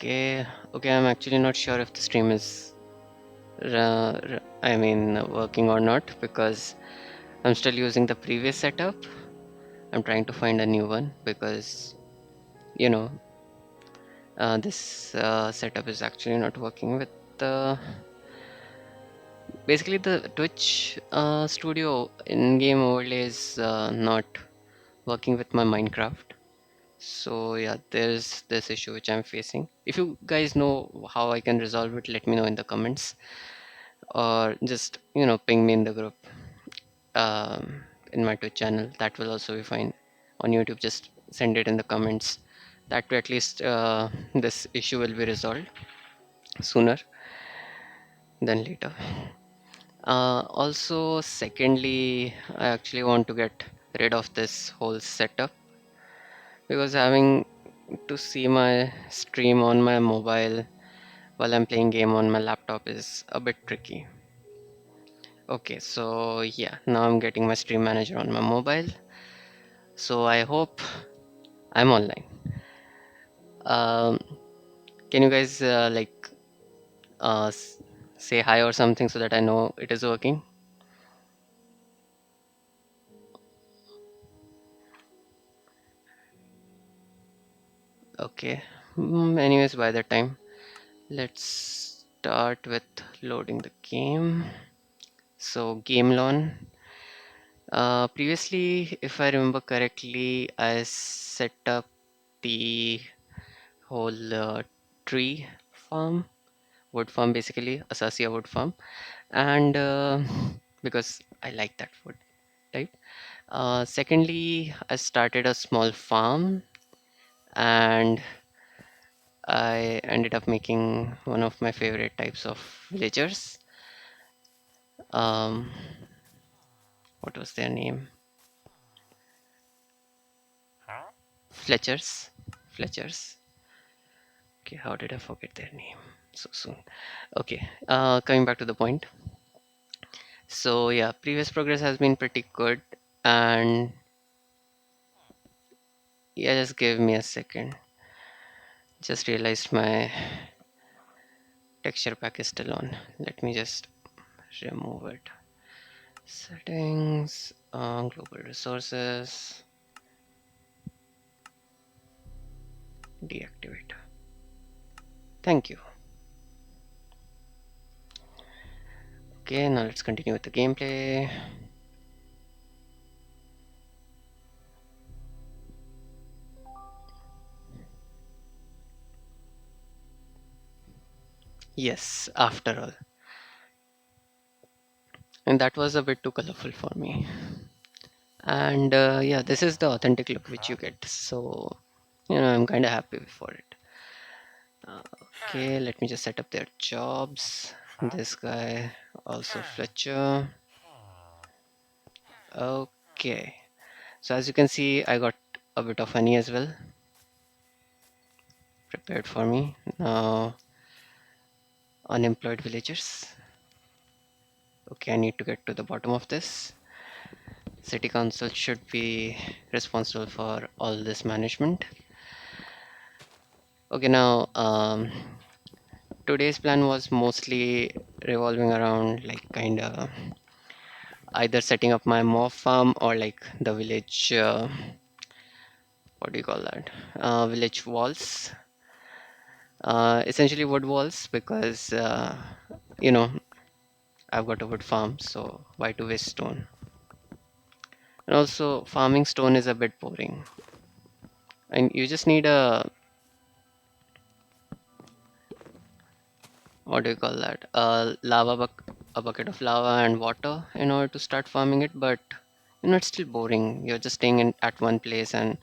Okay, okay, I'm actually not sure if the stream is, working or not because I'm still using the previous setup. I'm trying to find a new one because, you know, this setup is actually not working with the. Basically, the Twitch studio in-game overlay is not working with my Minecraft. So yeah, there's this issue which I'm facing. If you guys know how I can resolve it, let me know in the comments or just ping me in the group in my Twitch channel. That will also be fine. On YouTube, just send it in the comments. That way, at least this issue will be resolved sooner than later. Also, secondly, I actually want to get rid of this whole setup because having to see my stream on my mobile while I'm playing game on my laptop is a bit tricky. Okay, so yeah, now I'm getting my stream manager on my mobile. So I hope I'm online. Um, can you guys uh, s- say hi or something so that I know it is working? Okay. Anyways, by that time, let's start with loading the game. So game lawn. Previously, if I remember correctly, I set up the whole tree farm, wood farm basically, Acacia wood farm, and because I like that wood type. Secondly, I started a small farm and I ended up making one of my favorite types of villagers. Um, what was their name? Fletchers. Fletchers. Okay, how did I forget their name so soon? Okay, coming back to the point. So yeah, previous progress has been pretty good, and yeah, just give me a second. Just realized my texture pack is still on. Let me just remove it. Settings, global resources, deactivate. Thank you. Okay, now let's continue with the gameplay. Yes, after all. And that was a bit too colorful for me. And yeah, this is the authentic look which you get. So, I'm kind of happy for it. Okay, let me just set up their jobs. This guy, also Fletcher. Okay. So as you can see, I got a bit of honey as well prepared for me. Now, unemployed villagers. Okay, I need to get to the bottom of this. City council should be responsible for all this management. Okay, now today's plan was mostly revolving around like kind of either setting up my mob farm or like the village. What do you call that? Village walls. Essentially wood walls because you know I've got a wood farm, so why to waste stone? And also, farming stone is a bit boring, and you just need a what do you call that? A bucket of lava and water in order to start farming it. But it's still boring. You're just staying at one place and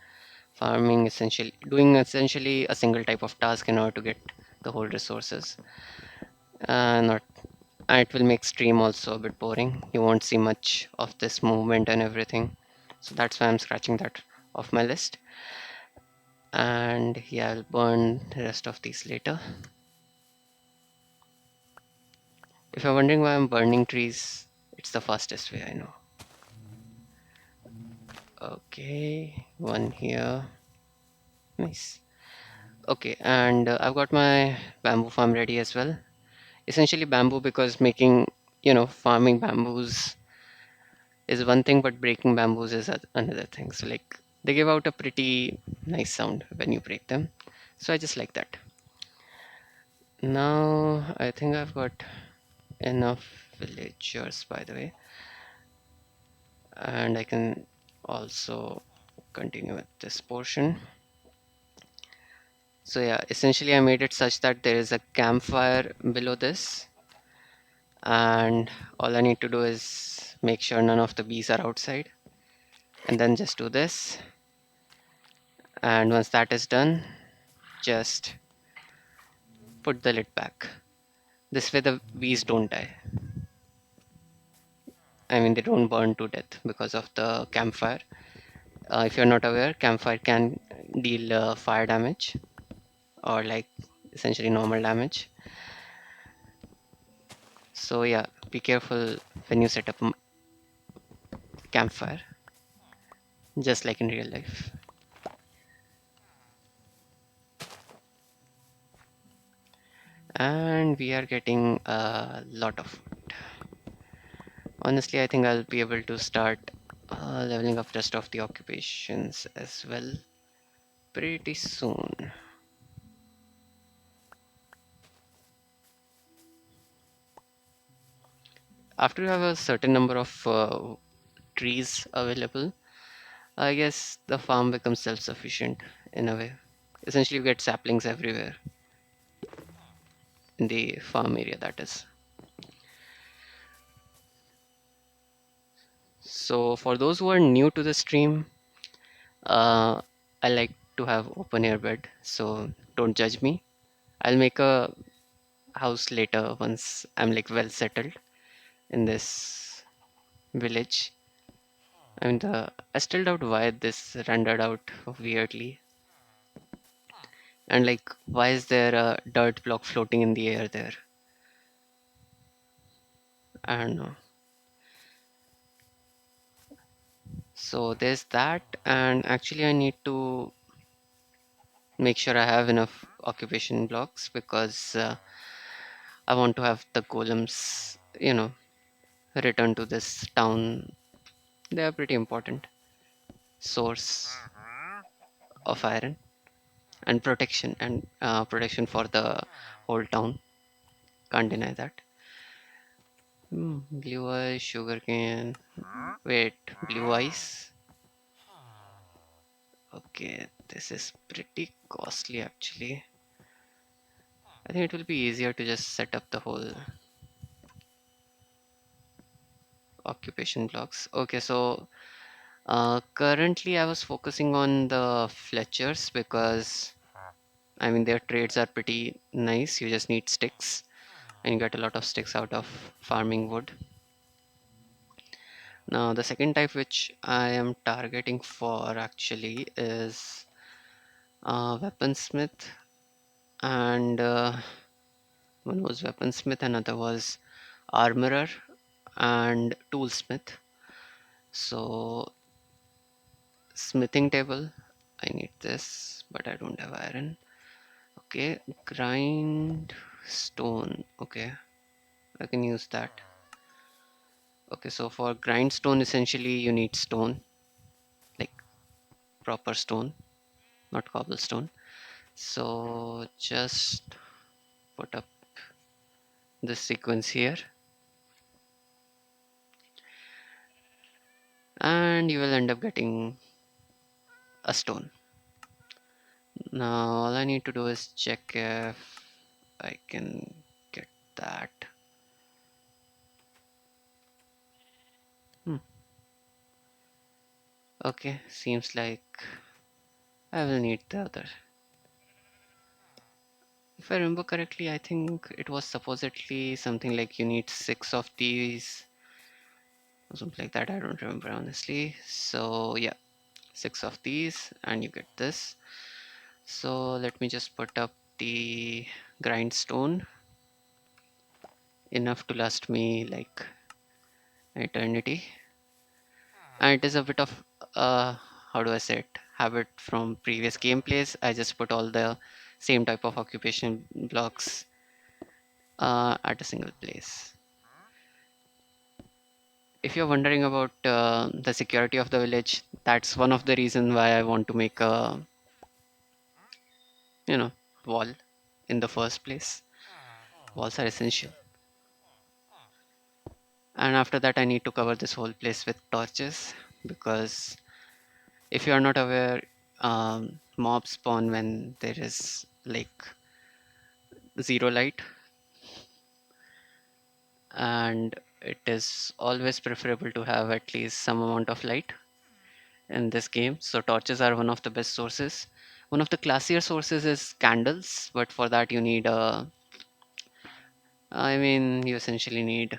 farming essentially, doing essentially a single type of task in order to get the whole resources. Not, and it will make stream also a bit boring. You won't see much of this movement and everything. So that's why I'm scratching that off my list. And yeah, I'll burn the rest of these later. If you're wondering why I'm burning trees, it's the fastest way I know. Okay, one here. Nice. Okay, and I've got my bamboo farm ready as well. Essentially bamboo because making, farming bamboos is one thing, but breaking bamboos is another thing. So like they give out a pretty nice sound when you break them. So I just like that. Now I think I've got enough villagers by the way, and I can also continue with this portion. So yeah, essentially I made it such that there is a campfire below this, and all I need to do is make sure none of the bees are outside, and then just do this. And once that is done, just put the lid back. This way the bees don't die. I mean, they don't burn to death because of the campfire. If you're not aware, campfire can deal fire damage or like essentially normal damage. So yeah, be careful when you set up a campfire, just like in real life. And we are getting a lot of food. Honestly, I think I'll be able to start leveling up rest of the occupations as well pretty soon. After you have a certain number of trees available, I guess the farm becomes self-sufficient in a way. Essentially, you get saplings everywhere in the farm area, that is. So, for those who are new to the stream, uh, I like to have open air bed, so don't judge me. I'll make a house later once I'm like well settled in this village. I mean, I still doubt why this rendered out weirdly. And like, why is there a dirt block floating in the air there? I don't know. So there's that, and actually, I need to make sure I have enough occupation blocks because I want to have the golems, return to this town. They are pretty important source of iron and protection for the whole town. Can't deny that. Blue eyes, sugarcane. Wait, blue eyes. Okay, this is pretty costly actually. I think it will be easier to just set up the whole occupation blocks. Okay, so currently I was focusing on the Fletchers because I mean their trades are pretty nice. You just need sticks and you get a lot of sticks out of farming wood. Now the second type which I am targeting for actually is weaponsmith, and one was weaponsmith, another was armorer and toolsmith. So smithing table, I need this, but I don't have iron. Okay, grind stone. Okay, I can use that. Okay, so for grindstone, essentially you need stone, like proper stone, not cobblestone. So just put up this sequence here, and you will end up getting a stone. Now all I need to do is check if I can get that. Hmm. Okay, seems like I will need the other. If I remember correctly, I think it was supposedly something like you need six of these or something like that. I don't remember honestly. So, yeah, six of these, and you get this. So, let me just put up the grindstone enough to last me like eternity. And it is a bit of, uh, how do I say it, habit from previous gameplays. I just put all the same type of occupation blocks at a single place. If you're wondering about the security of the village, that's one of the reason why I want to make a, you know, wall in the first place. Walls are essential. And after that, I need to cover this whole place with torches because if you are not aware, mobs spawn when there is like zero light, and it is always preferable to have at least some amount of light in this game. So torches are one of the best sources. One of the classier sources is candles, but for that you need you essentially need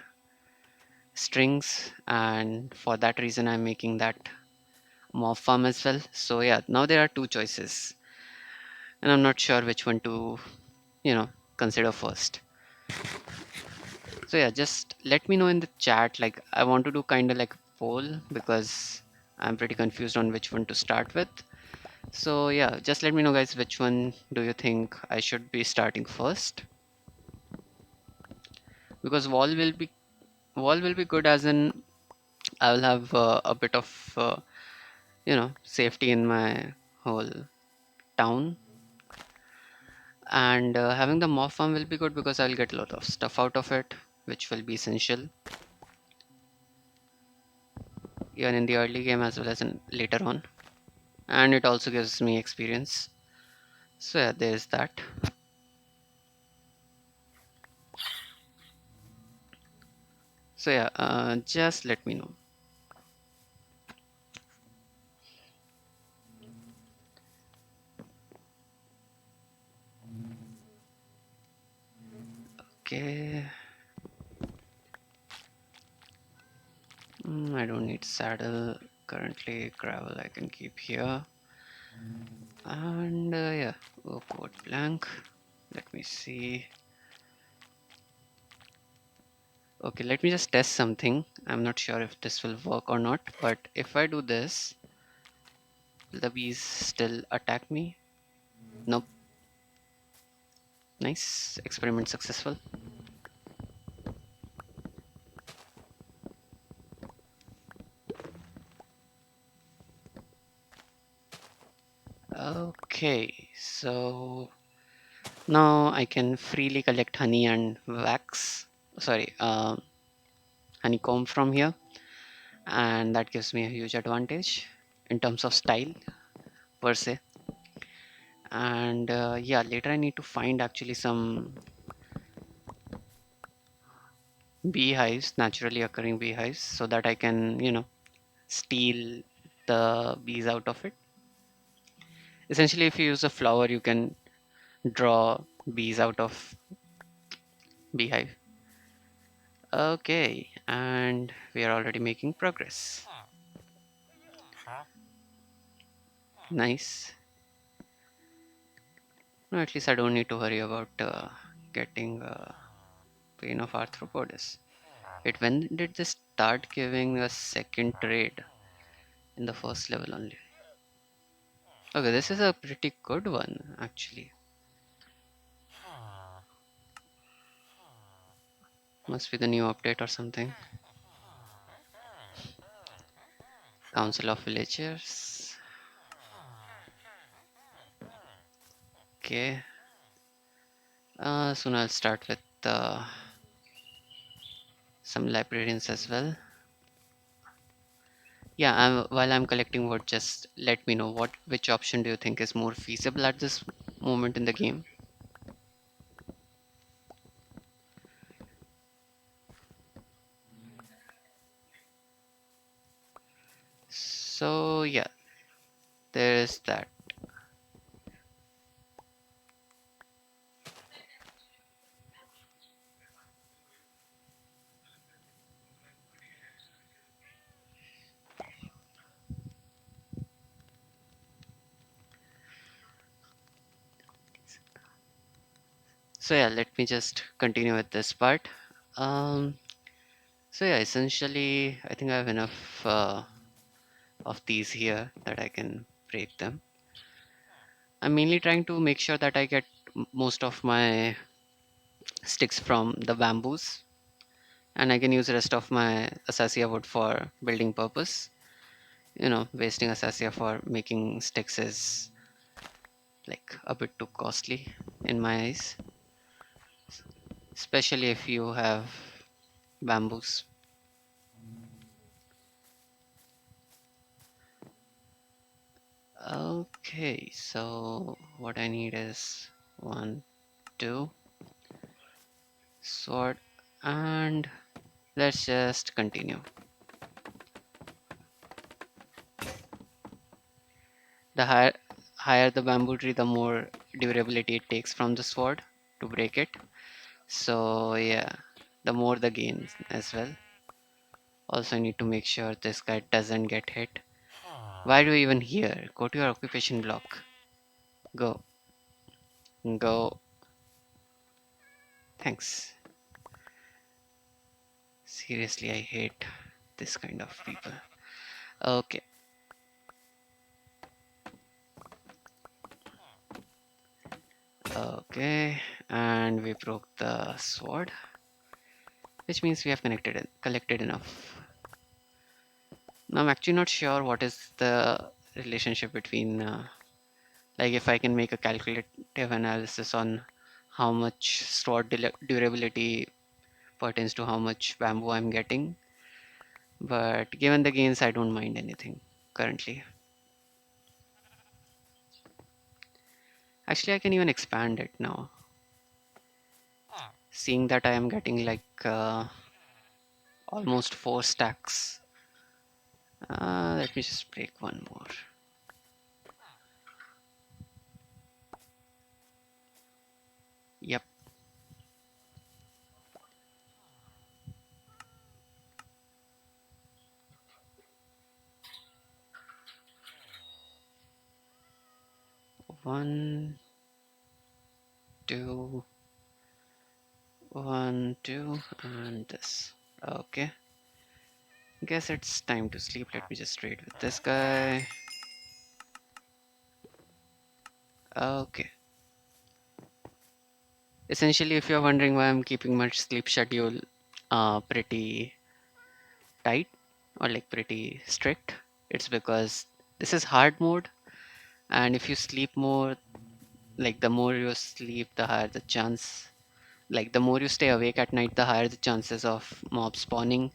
strings, and for that reason I'm making that mob farm as well. So yeah, now there are two choices, and I'm not sure which one to, you know, consider first. So yeah, just let me know in the chat. Like I want to do kind of like a poll because I'm pretty confused on which one to start with. So yeah, just let me know guys, which one do you think I should be starting first? Because wall will be good as in I will have a bit of safety in my whole town, and having the mob farm will be good because I'll get a lot of stuff out of it, which will be essential even in the early game as well as in later on, and it also gives me experience. So yeah, there's that. So yeah, just let me know. Okay. I don't need saddle currently. Gravel I can keep here. And yeah, oak wood plank. Let me see. Okay, let me just test something. I'm not sure if this will work or not, but if I do this, will the bees still attack me? Nope. Nice. Experiment successful. Okay, so now I can freely collect honey and wax. Sorry, honeycomb from here, and that gives me a huge advantage in terms of style per se. And yeah, later I need to find actually some beehives, naturally occurring beehives, so that I can, steal the bees out of it. Essentially, if you use a flower, you can draw bees out of beehive. Okay, and we are already making progress. Nice. No, at least I don't need to worry about getting pain of arthropods. It when did this start giving a second trade in the first level only? Okay, this is a pretty good one actually. Must be the new update or something. Council of Villagers. Okay. Soon I'll start with some librarians as well. Yeah, while I'm collecting wood, just let me know which option do you think is more feasible at this moment in the game. So yeah, there's that. So yeah, let me just continue with this part. Um, so yeah, essentially, I think I have enough of these here that I can break them. I'm mainly trying to make sure that I get most of my sticks from the bamboos, and I can use the rest of my acacia wood for building purpose. Wasting acacia for making sticks is like a bit too costly in my eyes, especially if you have bamboos. Okay, so what I need is one, two, sword, and let's just continue. The higher the bamboo tree, the more durability it takes from the sword to break it. So yeah, the more the gains as well. Also, I need to make sure this guy doesn't get hit. Why do you even here? Go to your occupation block. Go, go. Thanks. Seriously, I hate this kind of people. Okay, okay, and we broke the sword, which means we have collected enough. Now I'm actually not sure what is the relationship between, like, if I can make a calculative analysis on how much sword durability pertains to how much bamboo I'm getting. But given the gains, I don't mind anything currently. Actually, I can even expand it now. Seeing that I am getting like almost four stacks. Let me just break one more. Yep, one, two, one, two, and this. Okay, guess it's time to sleep. Let me just trade with this guy. Okay. Essentially, if you're wondering why I'm keeping my sleep schedule pretty tight or like pretty strict, it's because this is hard mode, and if you sleep more, like the more you sleep, the higher the chance. Like the more you stay awake at night, the higher the chances of mob spawning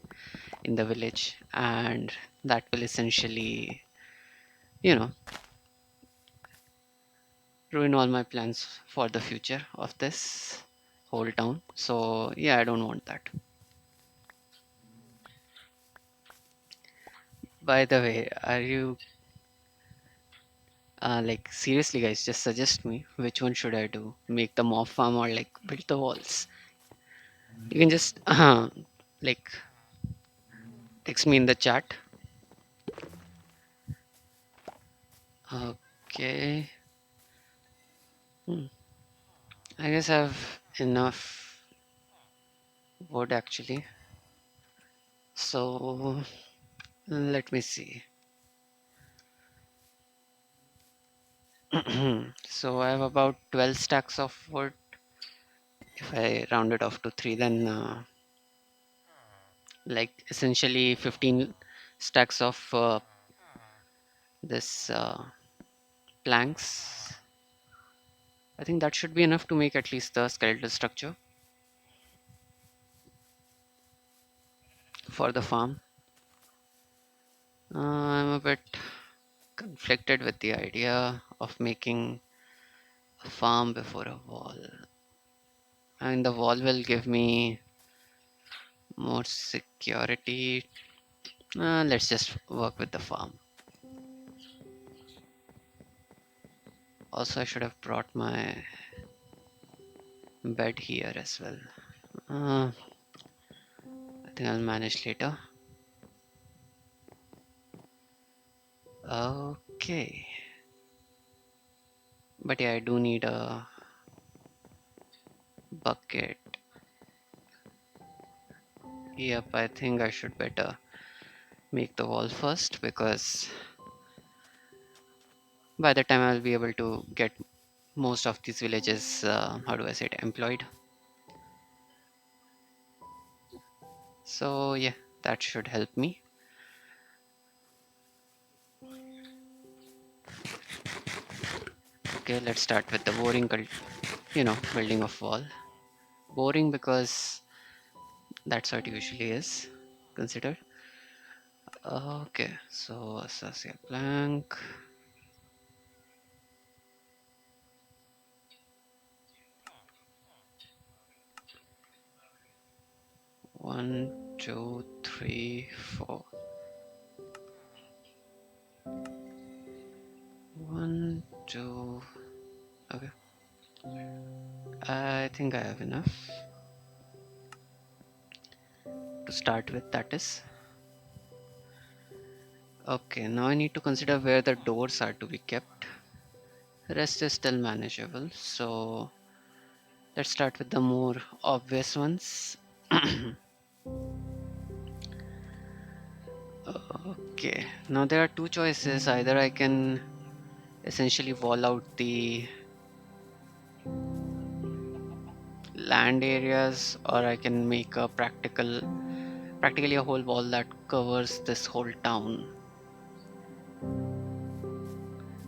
in the village, and that will essentially, you know, ruin all my plans for the future of this whole town. So yeah, I don't want that. By the way, are you like seriously, guys? Just suggest me which one should I do? Make the mob farm or like build the walls? You can just like text me in the chat. Okay. Hmm. I guess I have enough wood actually. So let me see. So I have about 12 stacks of wood. If I round it off to three, then like essentially 15 stacks of this planks. I think that should be enough to make at least the skeletal structure for the farm. I'm a bit conflicted with the idea of making a farm before a wall. And the wall will give me more security. Let's just work with the farm. Also, I should have brought my bed here as well. Uh, I think I'll manage later. Okay. But yeah, I do need a bucket. Yep, I think I should better make the wall first because By the time I'll be able to get most of these villages, how do I say it, employed. So yeah, that should help me. Okay, let's start with the building of wall. Boring because that's what it usually is considered. Okay, so associate blank. One, two, three, four. One, two. Okay, I think I have enough to start with. That is okay. Now I need to consider where the doors are to be kept. Rest is still manageable. So let's start with the more obvious ones. Okay, now there are two choices. Either I can essentially wall out the land areas, or I can make a practically a whole wall that covers this whole town.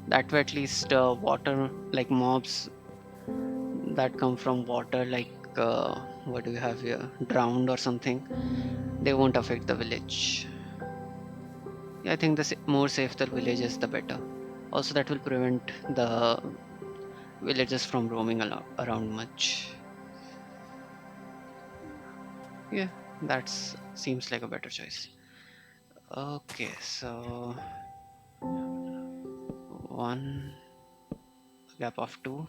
That way, at least water, like mobs that come from water, like what do we have here? Drowned or something, they won't affect the village. Yeah, I think the more safe the village is, the better. Also, that will prevent the villagers from roaming around much. Yeah, that seems like a better choice. Okay, so one gap of two.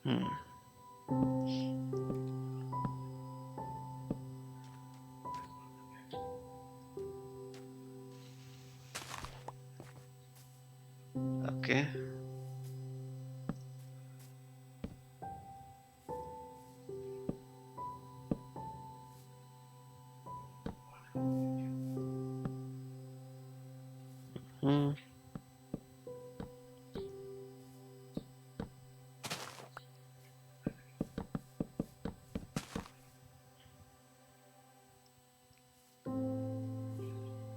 Hmm. Okay. Hmm.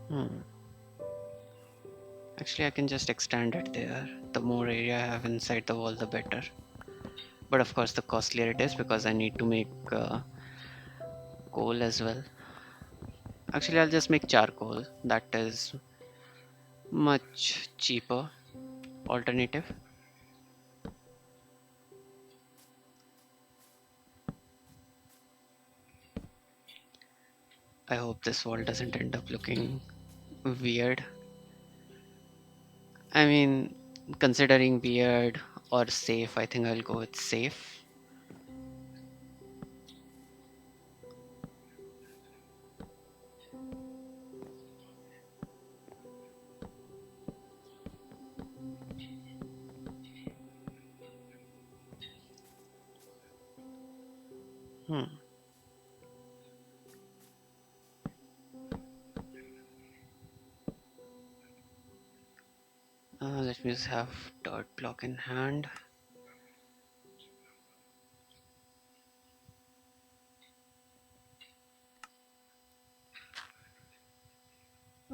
Hmm. Actually, I can just extend it there. The more area I have inside the wall, the better. But of course, the costlier it is because I need to make coal as well. Actually, I'll just make charcoal. That is much cheaper alternative. I hope this wall doesn't end up looking weird. I mean, considering weird or safe, I think I'll go with safe. Hmm. Let me just have dirt block in hand.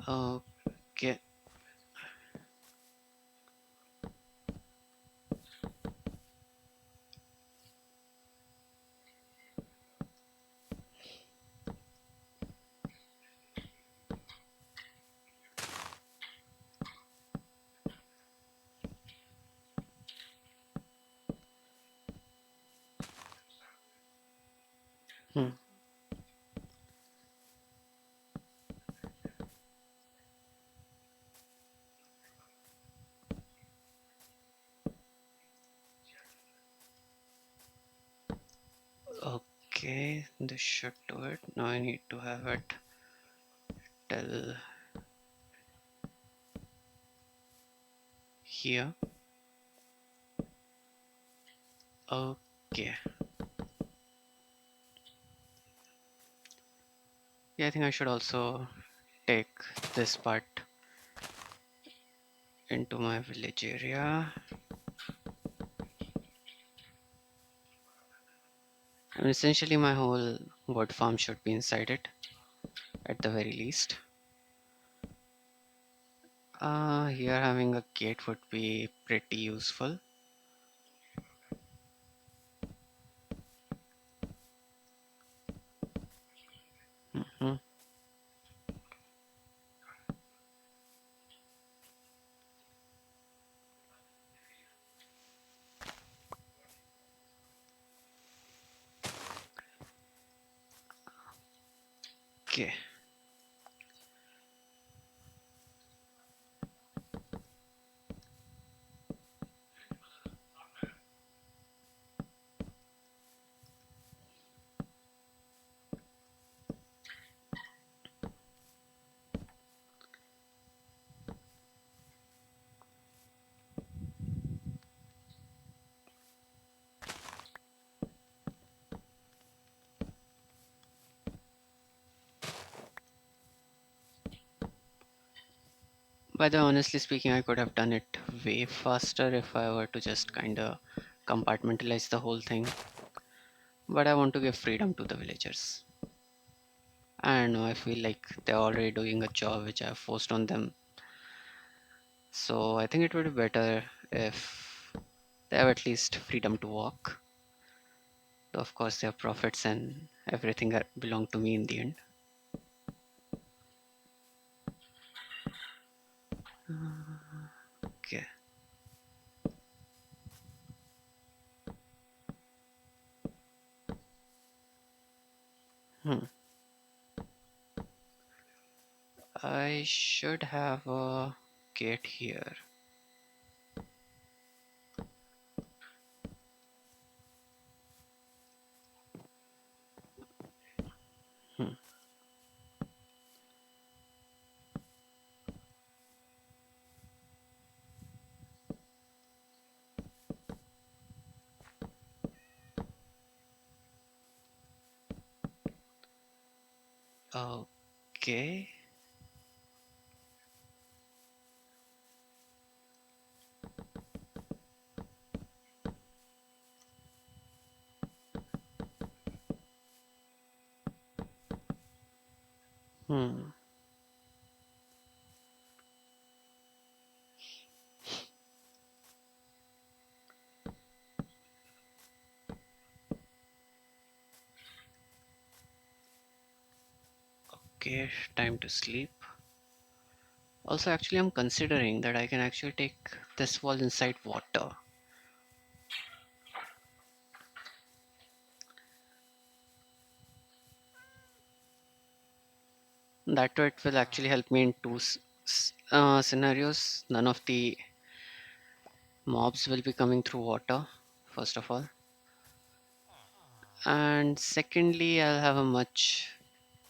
Okay. Hmm. Okay, this should do it. Now I need to have it till here. Okay. Yeah, I think I should also take this part into my village area. I mean, essentially, my whole wood farm should be inside it at the very least. Here having a gate would be pretty useful. Mhm. Okay. By the honestly speaking, I could have done it way faster if I were to just kind of compartmentalize the whole thing. But I want to give freedom to the villagers. I don't know, I feel like they're already doing a job which I've forced on them. So I think it would be better if they have at least freedom to walk. Though of course, their profits and everything belong to me in the end. Okay. Hmm. I should have a gate here. Hmm. Okay. Hmm. Okay, time to sleep. Also, actually, I'm considering that I can actually take this wall inside water. That way, it will actually help me in two scenarios. None of the mobs will be coming through water, first of all. And secondly, I'll have a much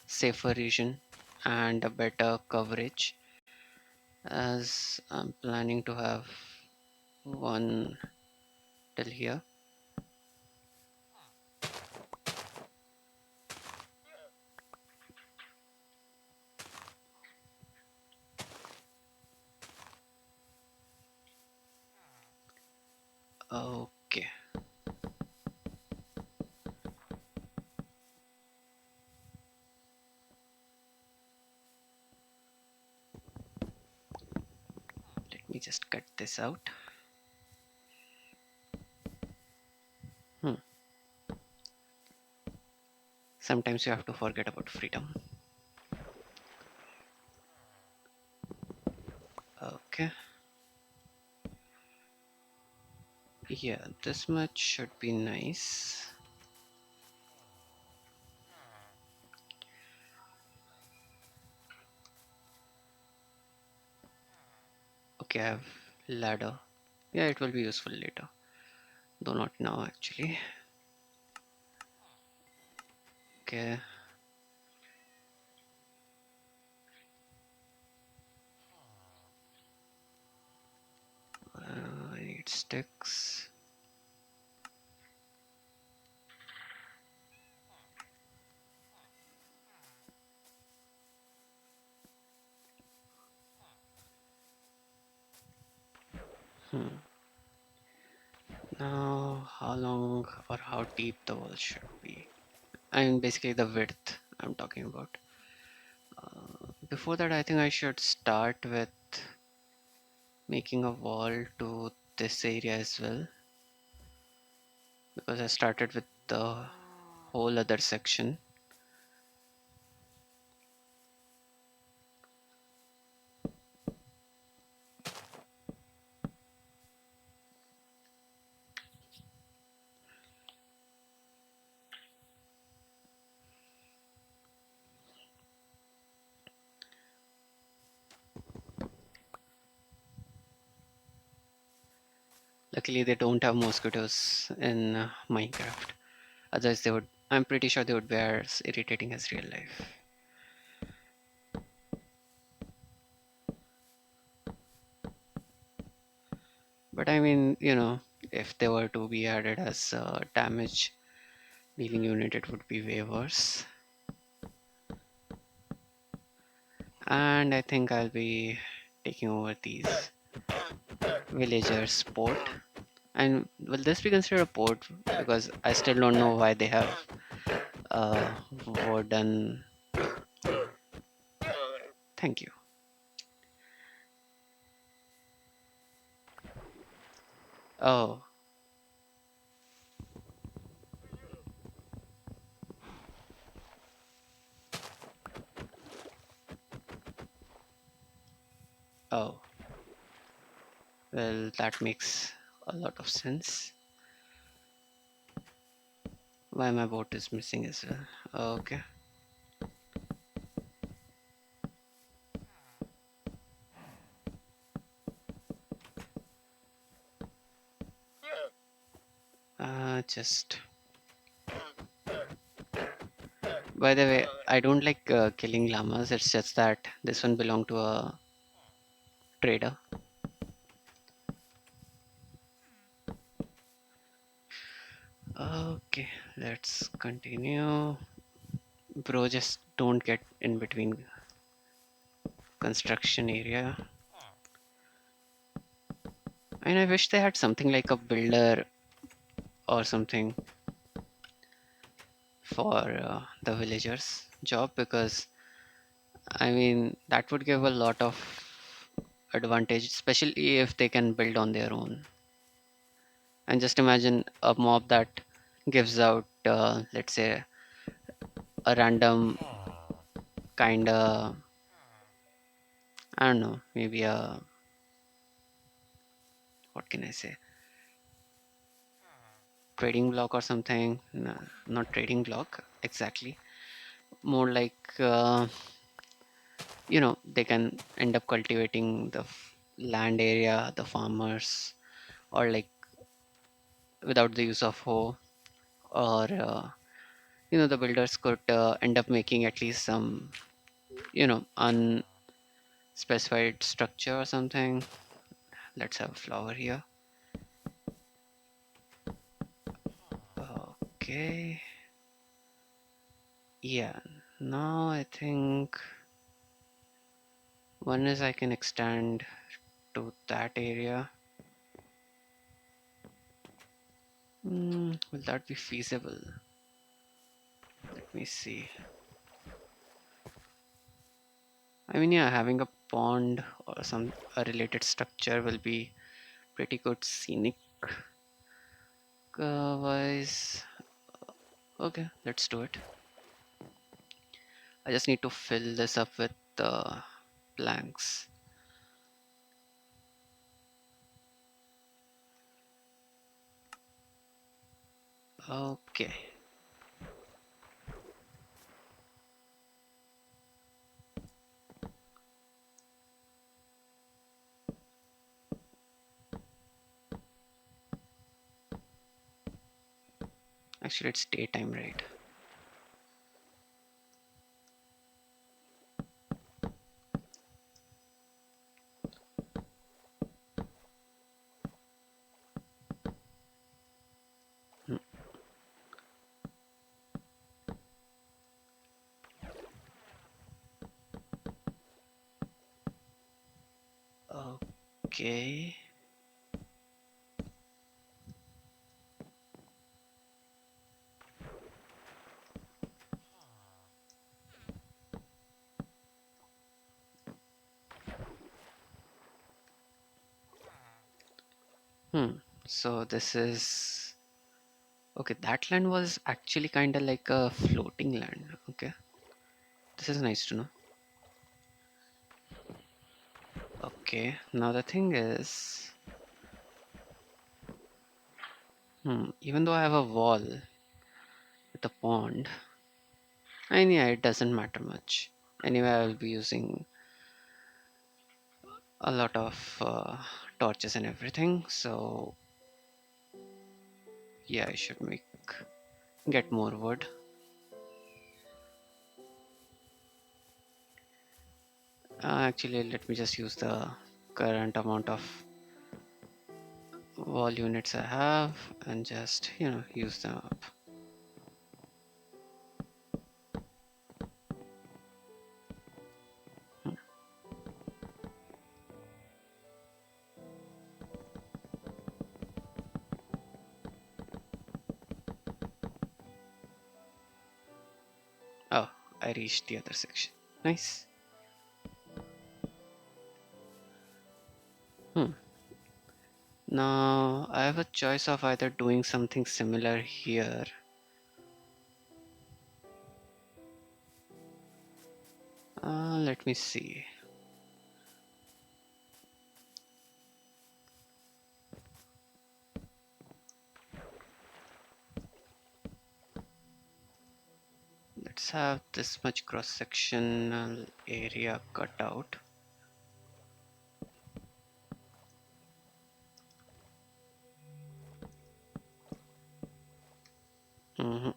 safer region and a better coverage as I'm planning to have one till here. Okay, let me just cut this out. Hmm. Sometimes you have to forget about freedom. Okay, yeah, this much should be nice. Okay, I have ladder. Yeah, it will be useful later, though not now actually. Okay, I need sticks. Hmm. Now, how long or how deep the wall should be? I mean, basically the width I'm talking about. Before that, I think I should start with making a wall to this area as well, because I started with the whole other section. Luckily, they don't have mosquitoes in Minecraft. Otherwise, they would. I'm pretty sure they would be as irritating as real life. But I mean, if they were to be added as a damage dealing unit, it would be way worse. And I think I'll be taking over these villagers' port. And will this be considered a port? Because I still don't know why they have uh, wooden. Thank you. Oh, oh. Well, that makes a lot of sense. Why my boat is missing as well. Okay. Just. By the way, I don't like killing llamas. It's just that this one belonged to a trader. Okay, let's continue. Bro, just don't get in between construction area. And I wish they had something like a builder or something for the villagers job, because I mean that would give a lot of advantage, especially if they can build on their own. And just imagine a mob that gives out, let's say, a random kind of, I don't know, maybe a, what can I say, trading block or something. No, not trading block exactly, more like they can end up cultivating the land area, the farmers, or like without the use of hoe, or the builders could end up making at least some unspecified structure or something. Let's have a flower here. Okay, yeah, now I think one is I can extend to that area. Will that be feasible? Let me see. I mean, yeah, having a pond or some a related structure will be pretty good scenic wise. Okay, let's do it. I just need to fill this up with planks. Okay. Actually, it's daytime, right? Hmm. Okay. Hmm. So this is okay. That land was actually kind of like a floating land. Okay, this is nice to know. Okay, now the thing is, even though I have a wall with a pond, and yeah, it doesn't matter much. Anyway, I will be using a lot of torches and everything. So yeah, I should make get more wood. Actually, let me just use the current amount of wall units I have and just use them up. Hmm. Oh, I reached the other section. Nice. Hmm. Now I have a choice of either doing something similar here. Let me see. Let's have this much cross sectional area cut out. Mhm.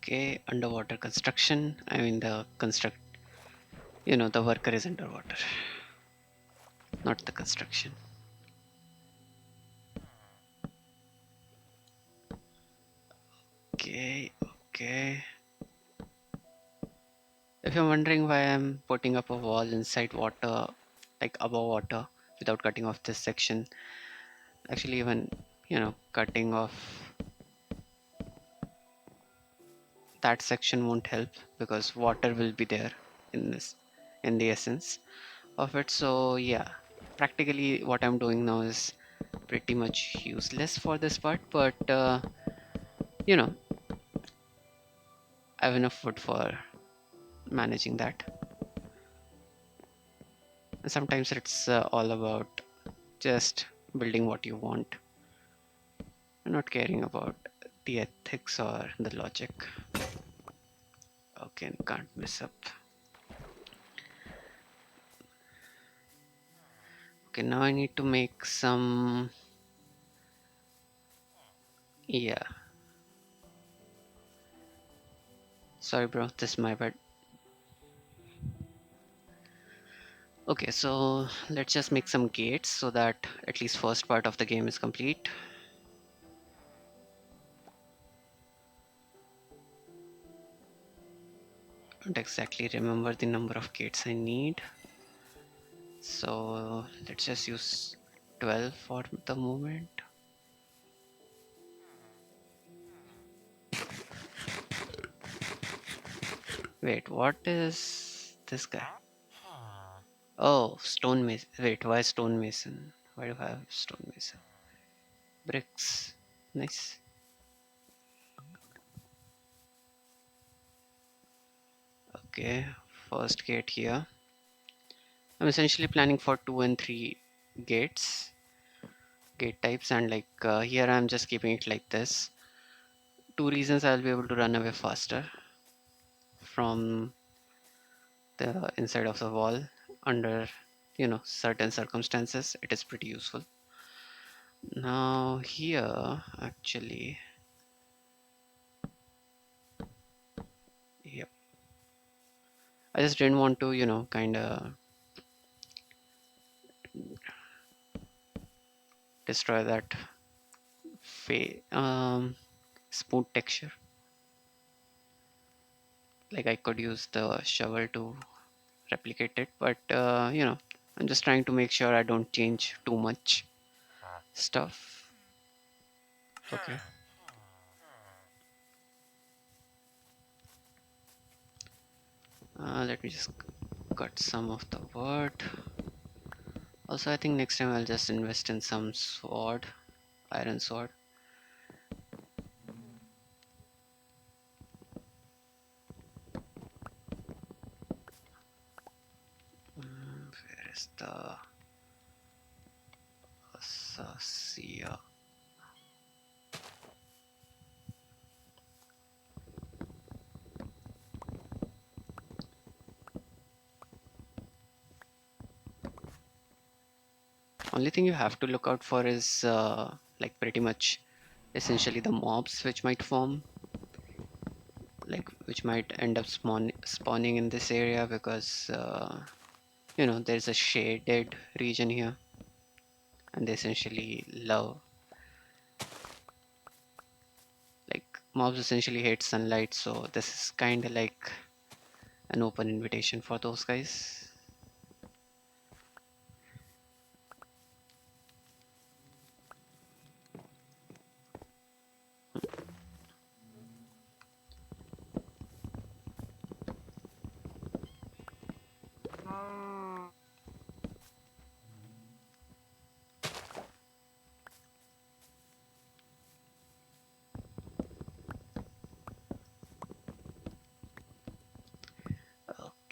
Okay, underwater construction. I mean, the worker is underwater, not the construction. Okay, okay. If you're wondering why I'm putting up a wall inside water, like above water, without cutting off this section, actually, even cutting off that section won't help because water will be there in this, in the essence of it. So yeah, practically what I'm doing now is pretty much useless for this part, but you know, I have enough food for managing that. And sometimes it's all about just building what you want and not caring about the ethics or the logic. Okay, can't mess up. Okay, now I need to make some. Yeah, sorry, bro, this is my bad. Okay, so let's just make some gates so that at least first part of the game is complete. Don't exactly remember the number of gates I need. So let's just use 12 for the moment. Wait, what is this guy? Oh, stone mason. Wait, why stone mason? Why do I have stone mason? Bricks. Nice. Okay, first gate here. I'm essentially planning for 2 and 3 gates, gate types, and like here I'm just keeping it like this. Two reasons: I'll be able to run away faster from the inside of the wall under certain circumstances. It is pretty useful. Now here actually I just didn't want to, kind of destroy that smooth texture. Like I could use the shovel to replicate it, but I'm just trying to make sure I don't change too much stuff. Okay. Let me just cut some of the wood. Also, I think next time I'll just invest in some sword, iron sword. Where is the Sasia? Only thing you have to look out for is like pretty much essentially the mobs which might form, like which might end up spawning in this area because there's a shaded region here, and they essentially love, like, mobs essentially hate sunlight, so this is kind of like an open invitation for those guys.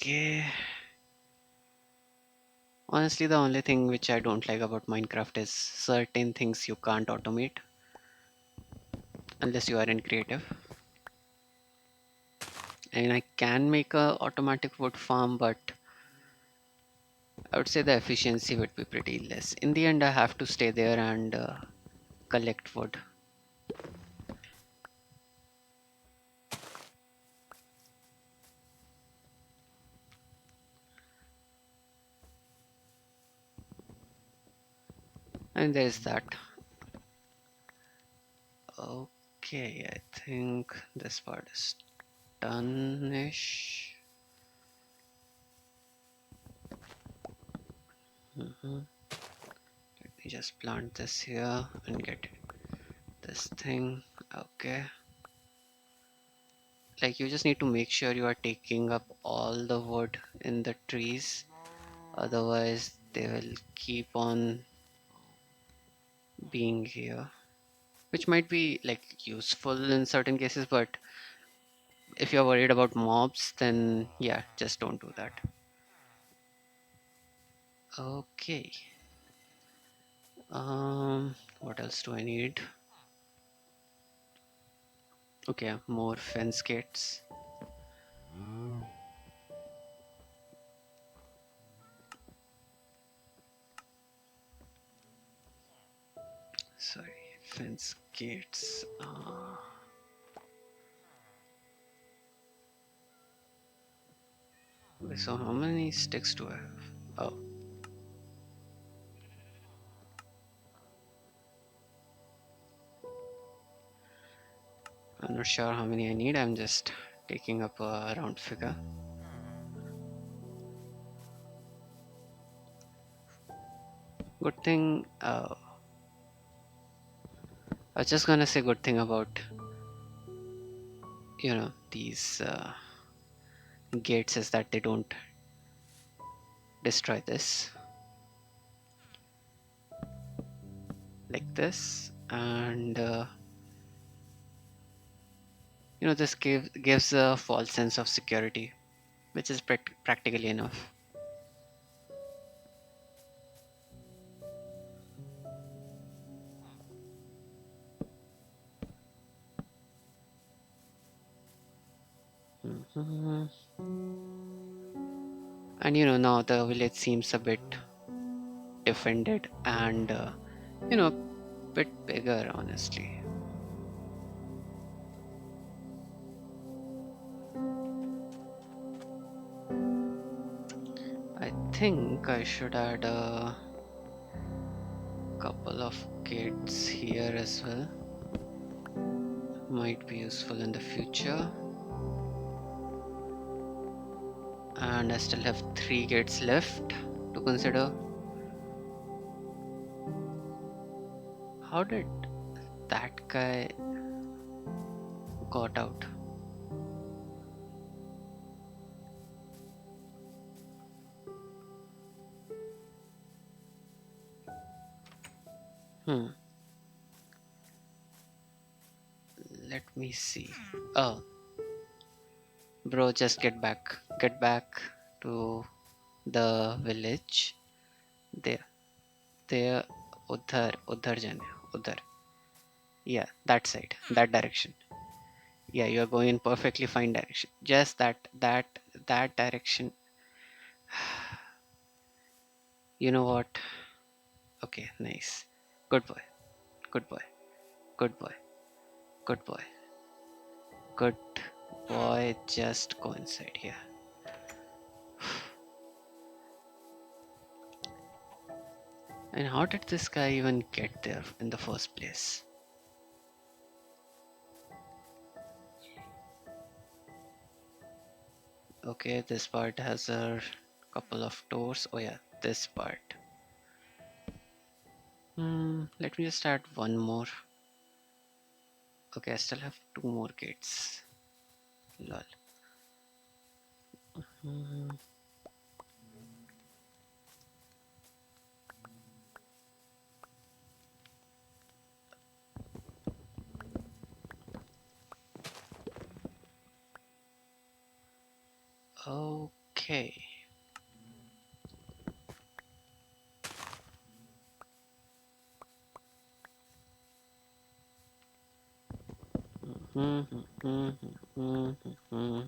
Okay. Honestly, the only thing which I don't like about Minecraft is certain things you can't automate unless you are in creative. And I can make a automatic wood farm, but I would say the efficiency would be pretty less. In the end, I have to stay there and collect wood. And there's that. Okay, I think this part is done-ish. Mhm. Let me just plant this here and get this thing. Okay. Like you just need to make sure you are taking up all the wood in the trees, otherwise they will keep on being here, which might be like useful in certain cases, but if you're worried about mobs, then yeah, just don't do that. Okay. What else do I need? Okay, more fence gates. Sorry, fence gates. Okay, so how many sticks do I have? Oh, I'm not sure how many I need. I'm just taking up a round figure. Good thing. I was just gonna say good thing about these gates is that they don't destroy this like this, and this gives a false sense of security, which is practically enough. Mhm. And now the village seems a bit defended and bit bigger, honestly. think I should add a couple of gates here as well. Might be useful in the future. And I still have three gates left to consider. How did that guy got out? Hmm. Let me see. Oh, bro, just get back. Get back to the village. There, there, udhar jane, udhar. Yeah, that side, that direction. Yeah, you are going in perfectly fine direction. Just that direction. You know what? Okay, nice. Good boy. Good boy. Good boy. Good boy. Good boy. Just go inside here. And how did this guy even get there in the first place? Okay, this part has a couple of doors. Oh yeah, this part. Let me just add one more. Okay, I still have two more gates. Lol. Hmm, okay. Hmm, hmm, hmm, hmm, hmm, hmm.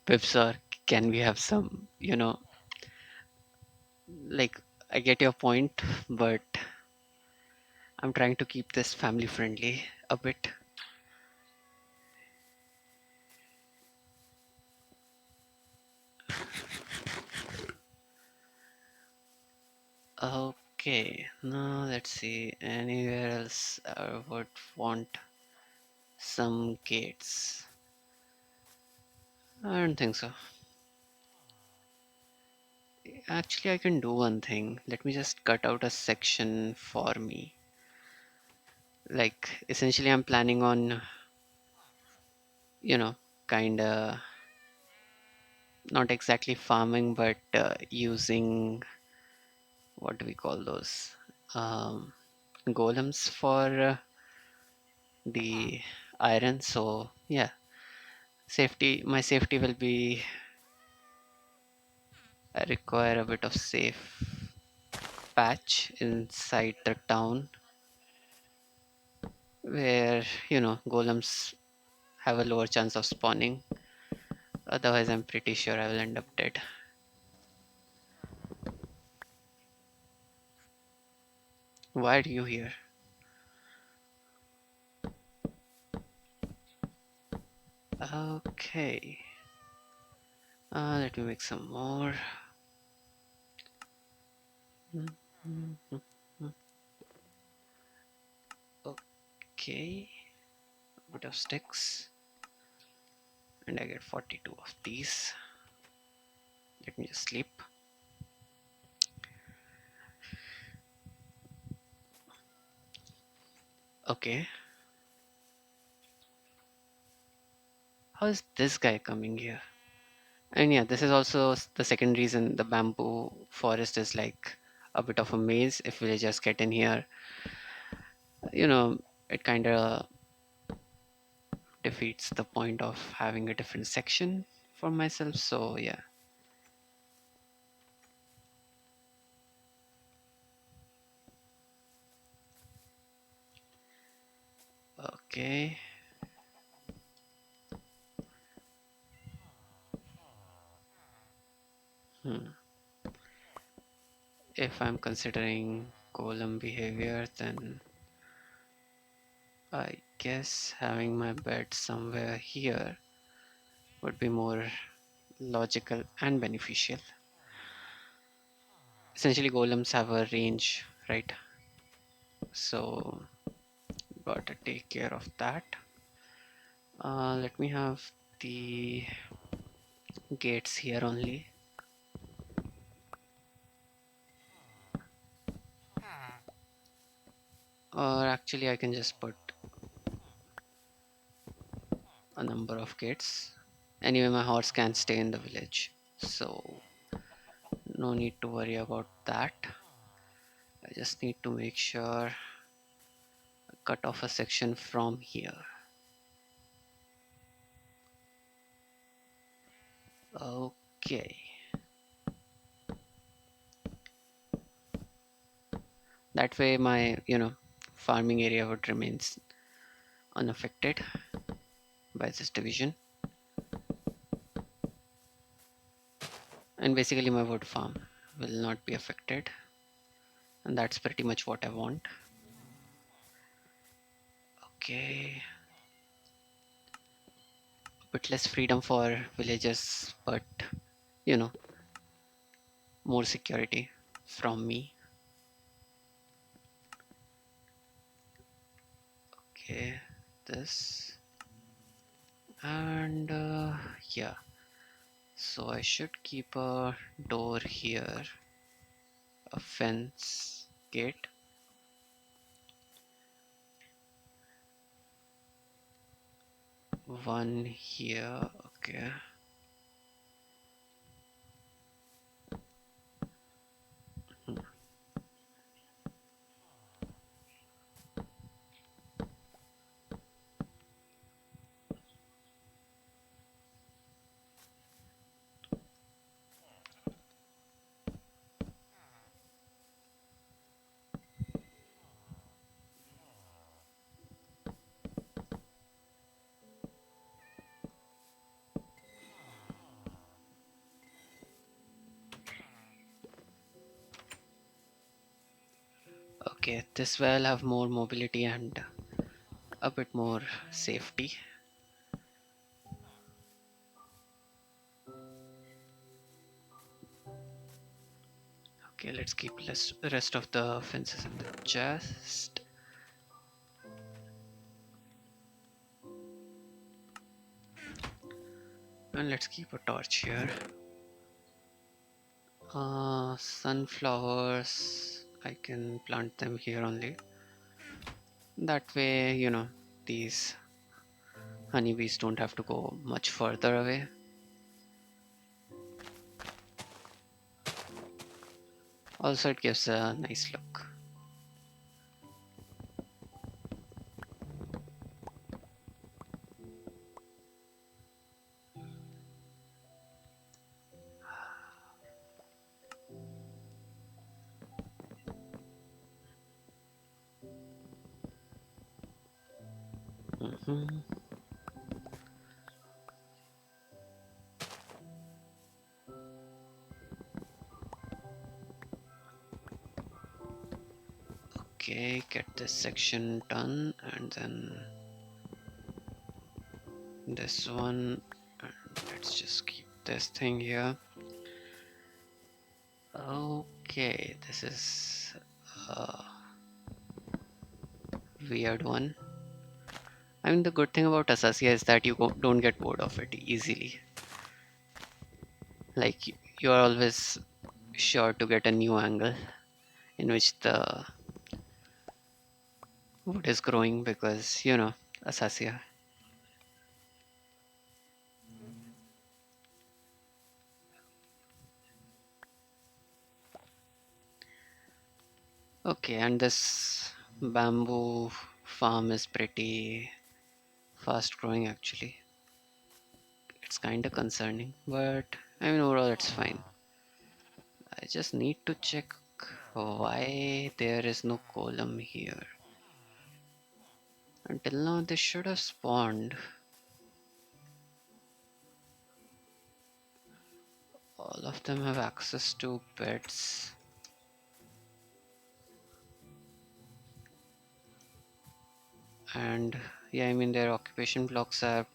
Pipsar, can we have some, like, I get your point, but I'm trying to keep this family friendly a bit. Okay, now let's see. Anywhere else I would want some gates? I don't think so. Actually, I can do one thing. Let me just cut out a section for me. Like, essentially, I'm planning on, you know, kind of not exactly farming, but using what do we call those? Um, Golems for the iron. So, yeah, my safety will be, I require a bit of safe patch inside the town where, golems have a lower chance of spawning. Otherwise, I'm pretty sure I will end up dead. Why are you here? Okay. Let me make some more. Mm, mm, mm, mm. Okay. A bit of sticks. And I get 42 of these. Let me just sleep. Okay. How is this guy coming here? And yeah, this is also the second reason the bamboo forest is like a bit of a maze. If villagers get in here, you know, it kind of defeats the point of having a different section for myself. So yeah. Okay. Hmm. If I'm considering column behavior, then I guess having my bed somewhere here would be more logical and beneficial. Essentially, golems have a range, right? So, gotta take care of that. Let me have the gates here only. Or actually, I can just put a number of gates. Anyway, my horse can stay in the village, so no need to worry about that. I just need to make sure I cut off a section from here. Okay, that way my farming area would remain unaffected by this division, and basically my wood farm will not be affected, and that's pretty much what I want. Okay, a bit less freedom for villagers, but you know more security from me. Okay, this and yeah, so I should keep a door here, a fence gate. One here, okay. Okay, this way I'll have more mobility and a bit more safety. Okay, let's keep less rest of the fences in the chest. And let's keep a torch here. Sunflowers, I can plant them here only. That way, these honeybees don't have to go much further away. Also, it gives a nice look. Mhm. Okay, get this section done, and then this one. And let's just keep this thing here. Okay, this is a weird one. I mean, the good thing about Asasia is that you don't get bored of it easily. Like, you are always sure to get a new angle in which the wood is growing because, Asasia. Okay, and this bamboo farm is pretty fast growing actually. It's kind of concerning, but I mean, overall, it's fine. I just need to check why there is no column here. Until now, they should have spawned. All of them have access to beds. And yeah, I mean, their occupation blocks are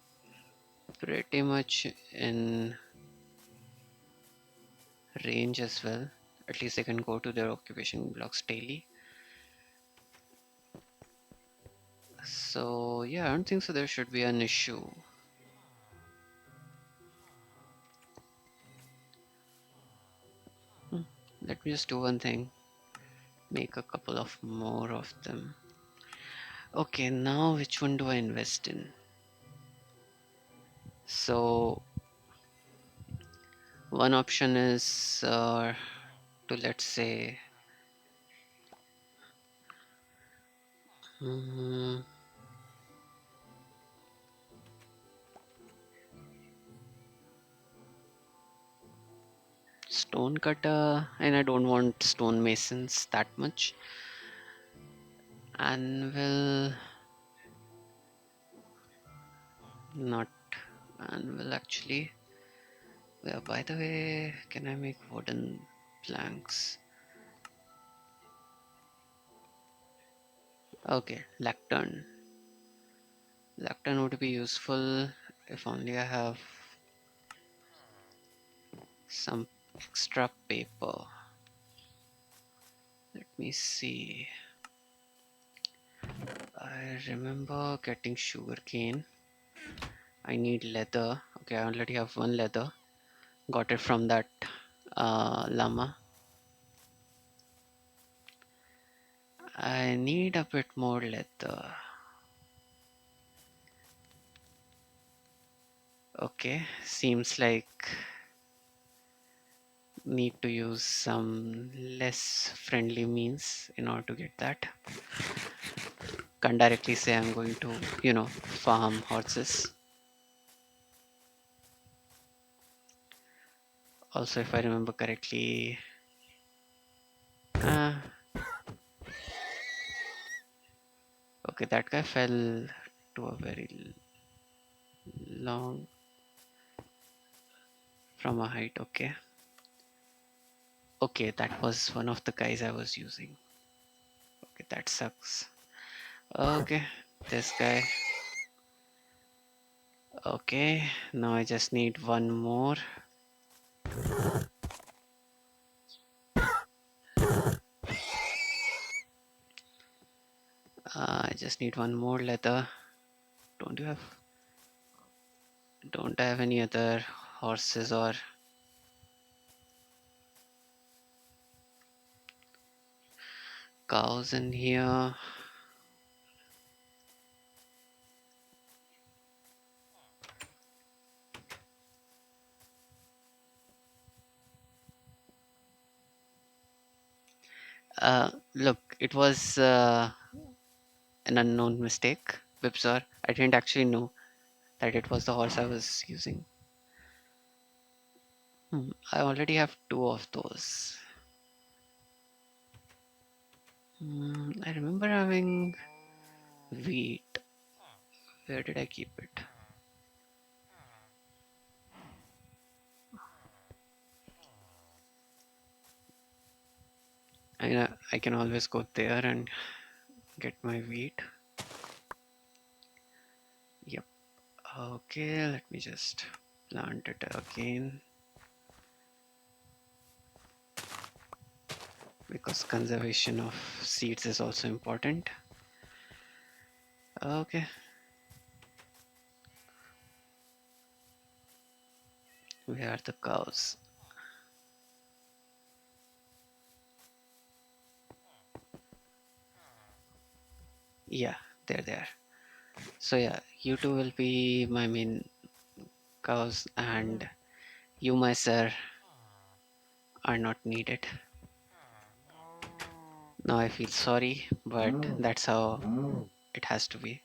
pretty much in range as well. At least they can go to their occupation blocks daily. So yeah, I don't think so there should be an issue. Hmm, Let me just do one thing. Make a couple of more of them. Okay, now which one do I invest in? So one option is to, let's say, mm, stone cutter, and I don't want stone masons that much. Anvil, not anvil actually. Yeah, by the way, can I make wooden planks? Okay, lectern. Lectern would be useful if only I have some extra paper. Let me see. I remember getting sugarcane. I need leather. Okay, I already have one leather. Got it from that llama. I need a bit more leather. Okay, seems like need to use some less friendly means in order to get that. Can't directly say I'm going to, farm horses. Also, if I remember correctly, uh, okay, that guy fell to a very long from a height. Okay, okay, that was one of the guys I was using. Okay, that sucks. Okay, this guy. Okay, now I just need one more. I just need one more leather. Don't you have? Don't I have any other horses or cows in here? Look, it was an unknown mistake, Bipsor. I didn't actually know that it was the horse I was using. I already have two of those. I remember having wheat. Where did I keep it? I can always go there and get my wheat. Yep. Okay, let me just plant it again because conservation of seeds is also important. Okay, where are the cows? Yeah, they're there. So yeah, you two will be my main cows, and you, my sir, are not needed. Now I feel sorry, but that's how it has to be.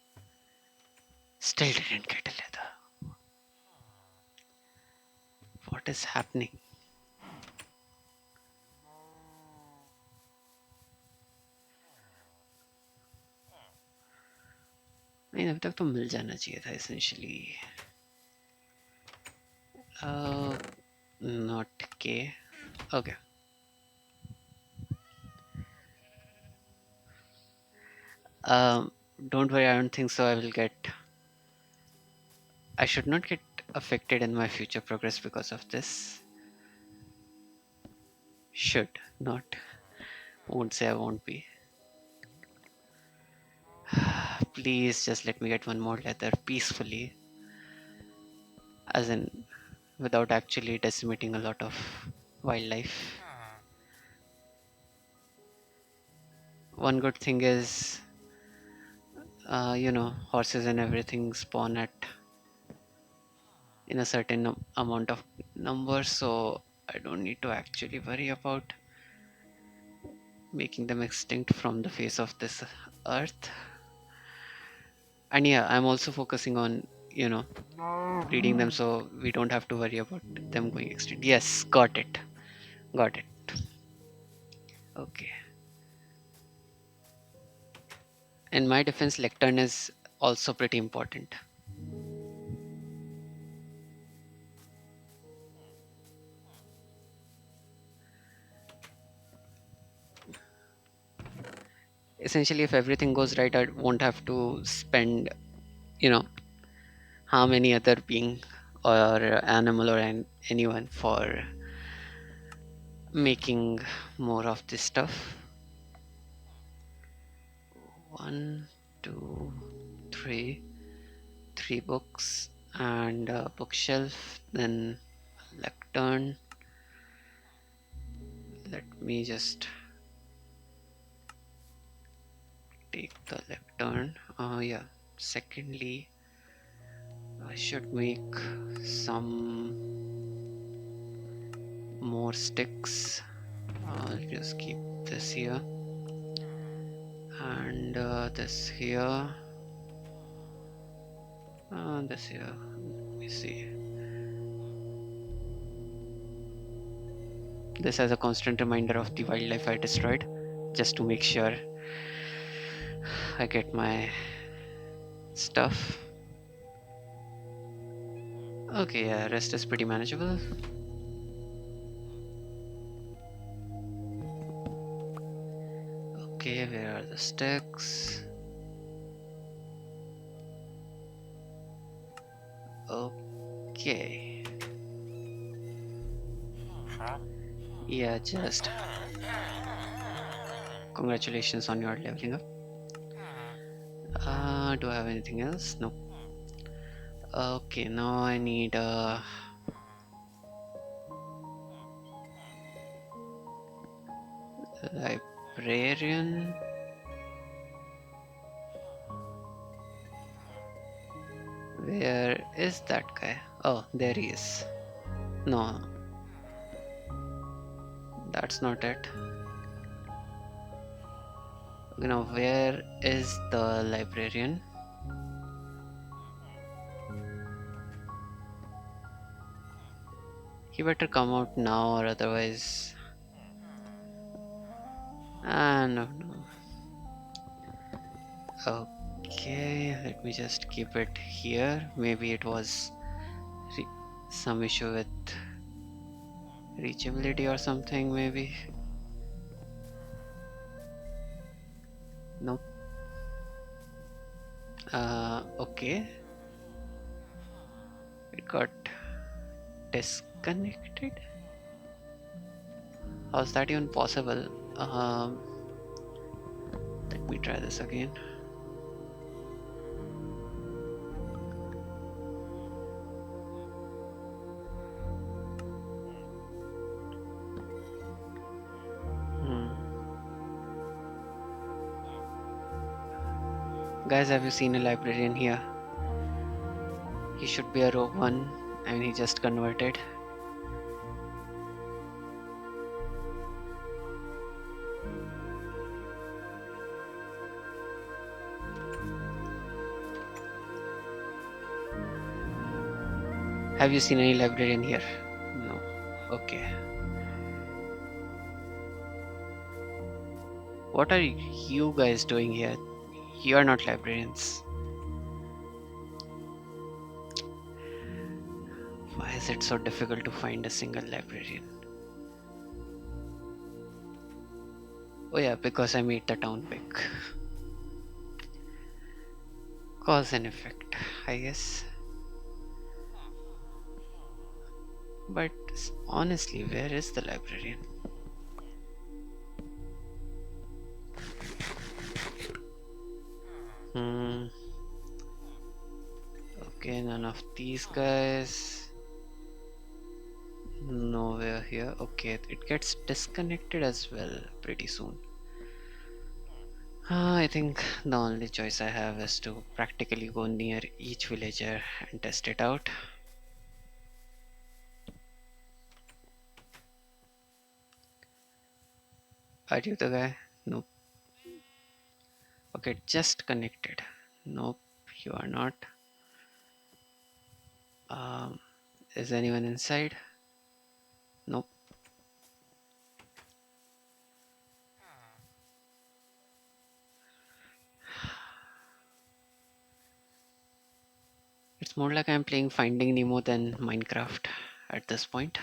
Still didn't get a leather. What is happening? नहीं अभी तक तो मिल जाना चाहिए था essentially. Not K. Okay. Um, don't worry, I don't think so. I should not get affected in my future progress because of this. Should not. Won't say I won't be. Please just let me get one more leather peacefully, as in without actually decimating a lot of wildlife. One good thing is, horses and everything spawn at in a certain amount of number, so I don't need to actually worry about making them extinct from the face of this earth. And yeah, I'm also focusing on, breeding them so we don't have to worry about them going extinct. Yes, got it. Got it. Okay. In my defense, lectern is also pretty important. Essentially, if everything goes right, I won't have to spend, you know, harm any other being or animal or anyone for making more of this stuff. One, two, three, three books and a bookshelf, then lectern. Let me just take the lectern. Yeah. Secondly, I should make some more sticks. I'll just keep this here and this here. This here. Let me see. This as a constant reminder of the wildlife I destroyed, just to make sure I get my stuff. Okay, yeah, rest is pretty manageable. Okay, where are the sticks? Okay. Yeah, just congratulations on your leveling up. Do I have anything else? No. Okay, now I need a librarian. Where is that guy? Oh, there he is. No, that's not it. Where is the librarian? He better come out now or otherwise. No, no. Okay, let me just keep it here. Maybe it was re- some issue with reachability or something, maybe. Nope. Okay. It got disconnected. How's that even possible? Let me try this again. Hmm. Guys, have you seen a librarian here? He should be a rogue one, and he just converted. Have you seen any librarian here? No. Okay. What are you guys doing here? You are not librarians. Why is it so difficult to find a single librarian? Oh yeah, because I made the town big. Cause and effect, I guess. But honestly, where is the librarian? Hmm. Okay, none of these guys. Nowhere here. Okay, it gets disconnected as well pretty soon. I think the only choice I have is to practically go near each villager and test it out. Are you the guy? Nope. Okay, just connected. Nope, you are not. Um, is anyone inside? Nope. It's more like I'm playing Finding Nemo than Minecraft at this point.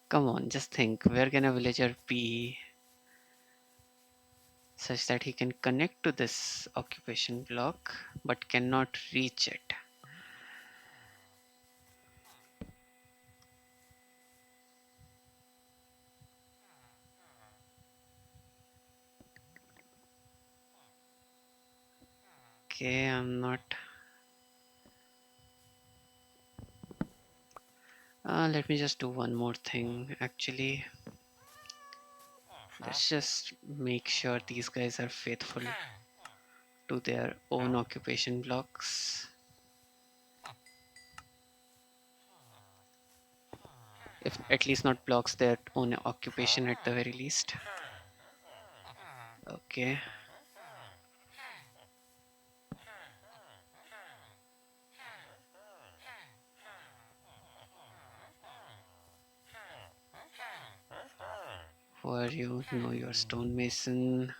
Come on, just think. Where can a villager be such that he can connect to this occupation block but cannot reach it? Okay, I'm not. Let me just do one more thing actually. Let's just make sure these guys are faithful to their own occupation blocks. If at least not blocks their own occupation at the very least. Okay. Who are you? No, you're stonemason.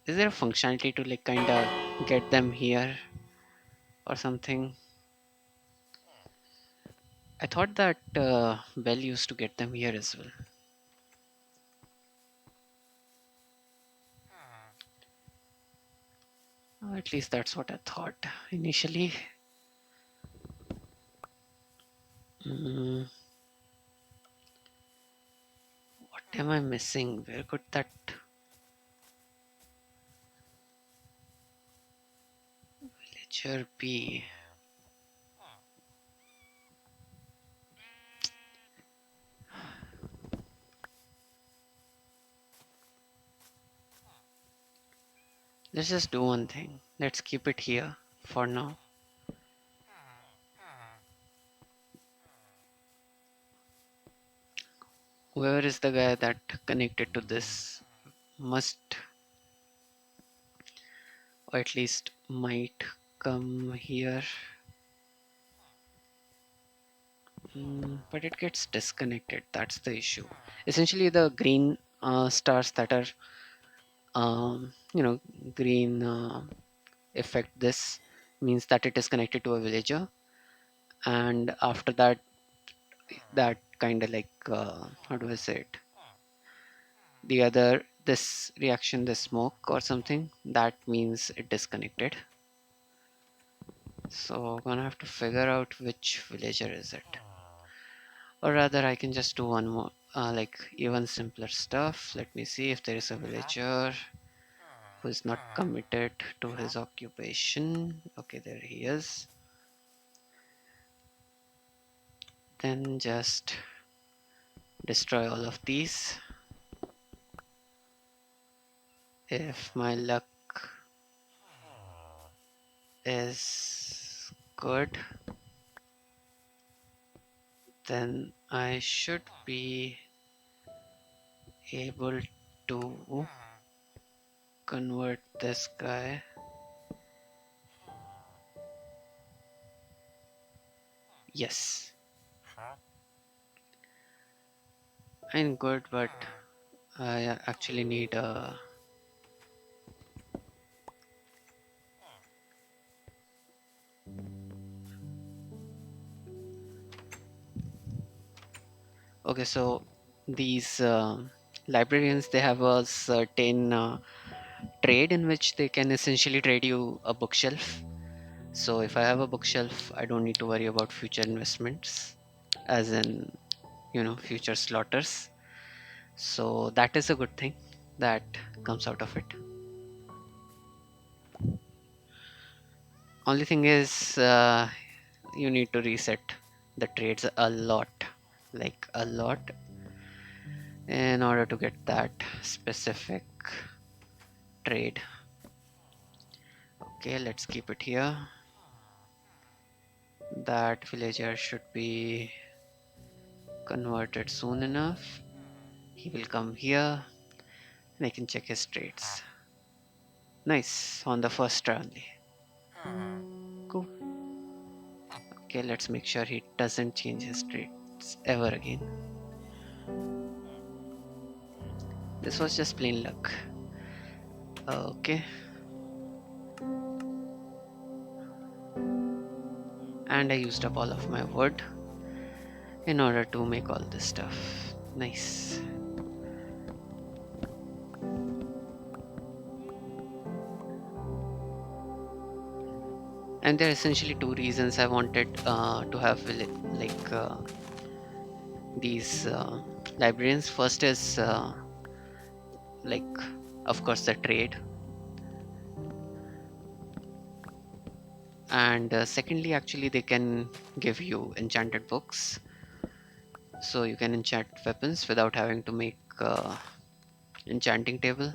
Is there a functionality to like kinda get them here or something? I thought that Bell used to get them here as well. At least that's what I thought initially. Mm, what am I missing? Where could that villager be? Let's just do one thing. Let's keep it here for now. Whoever is the guy that connected to this must, or at least might, come here. But it gets disconnected. That's the issue. Essentially, the green stars that are, you know, green effect. This means that it is connected to a villager, and after that, that kind of like how do I say it? The other this reaction, the smoke or something, that means it disconnected. So gonna have to figure out which villager is it. Or rather, I can just do one more, like even simpler stuff. Let me see if there is a villager who is not committed to his occupation. Okay, there he is. Then just destroy all of these. If my luck is good, then I should be able to convert this guy. Yes, I'm good, but I actually need a. Okay, so these librarians, they have a certain trade in which they can essentially trade you a bookshelf. So if I have a bookshelf, I don't need to worry about future investments, as in, future slaughters. So that is a good thing that comes out of it. Only thing is, you need to reset the trades a lot, like a lot, in order to get that specific trade. Okay, let's keep it here. That villager should be converted soon enough. He will come here and I can check his trades. Nice, on the first try only. Cool. Okay, let's make sure he doesn't change his trades ever again. This was just plain luck. Okay, and I used up all of my wood in order to make all this stuff. Nice. And there are essentially two reasons I wanted to have these librarians. First is like, of course, the trade, and secondly, actually, they can give you enchanted books, so you can enchant weapons without having to make enchanting table.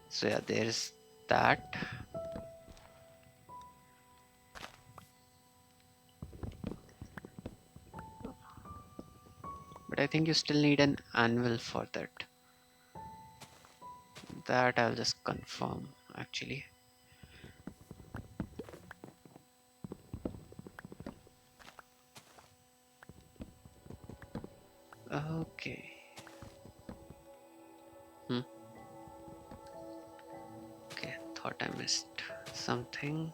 So yeah, there's that. But I think you still need an anvil for that. That I'll just confirm actually. Okay. Hmm. Okay, thought I missed something.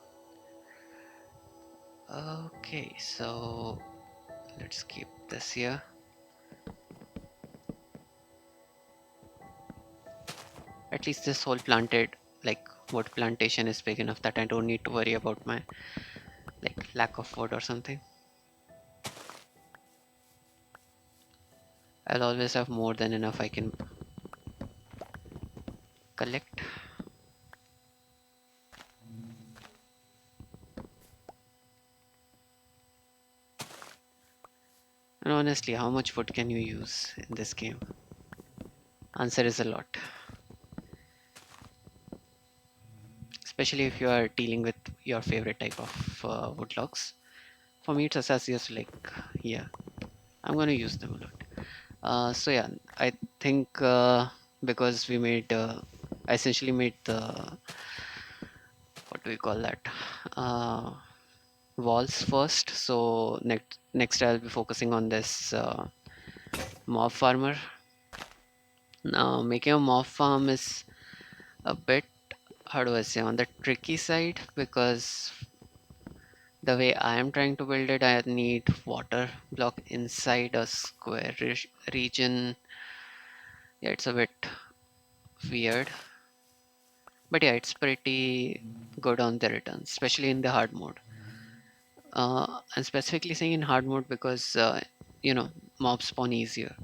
Okay, so let's keep this here. At least this whole planted, like, wood plantation is big enough that I don't need to worry about my, like, lack of wood or something. I'll always have more than enough I can collect. And honestly, how much wood can you use in this game? Answer is a lot. Especially if you are dealing with your favorite type of wood logs. For me, it's associates like, yeah, I'm gonna use them a lot. So yeah, I think because we made, I essentially made the, what do we call that? Uh, Walls first. So next I'll be focusing on this mob farmer. Now making a mob farm is a bit, how do I say, on the tricky side, because the way I am trying to build it, I need water block inside a square region. Yeah, it's a bit weird, but yeah, it's pretty good on the returns, especially in the hard mode. I'm specifically saying in hard mode because mobs spawn easier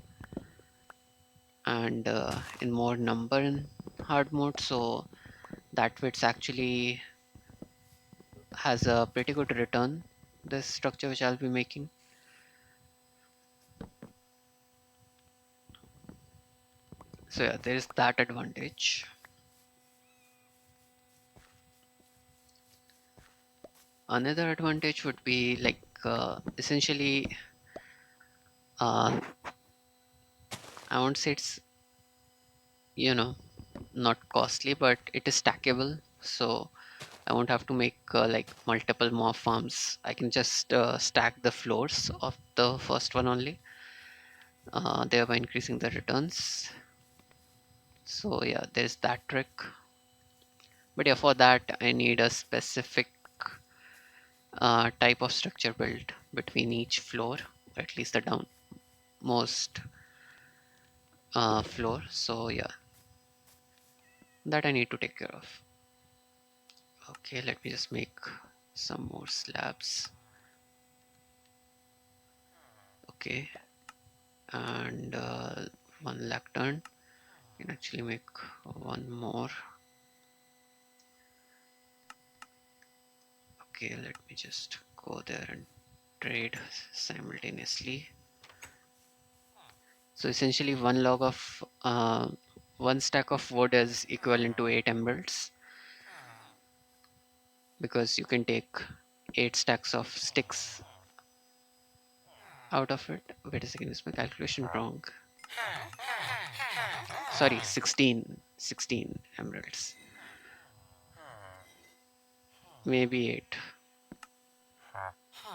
and in more number in hard mode, so that which actually has a pretty good return. This structure which I'll be making. So yeah, there is that advantage. Another advantage would be like essentially, uh, I won't say it's you know, not costly, but it is stackable. So I won't have to make like multiple more farms. I can just stack the floors of the first one only, thereby increasing the returns. So yeah, there's that trick. But yeah, for that I need a specific type of structure built between each floor, or at least the downmost floor. So yeah, that I need to take care of. Okay, let me just make some more slabs. Okay, and one lectern. Can actually make one more. Okay, let me just go there and trade simultaneously. So essentially, one stack of wood is equivalent to 8 emeralds, because you can take 8 stacks of sticks out of it. Wait a second, is my calculation wrong? Sorry, 16 emeralds. Maybe 8.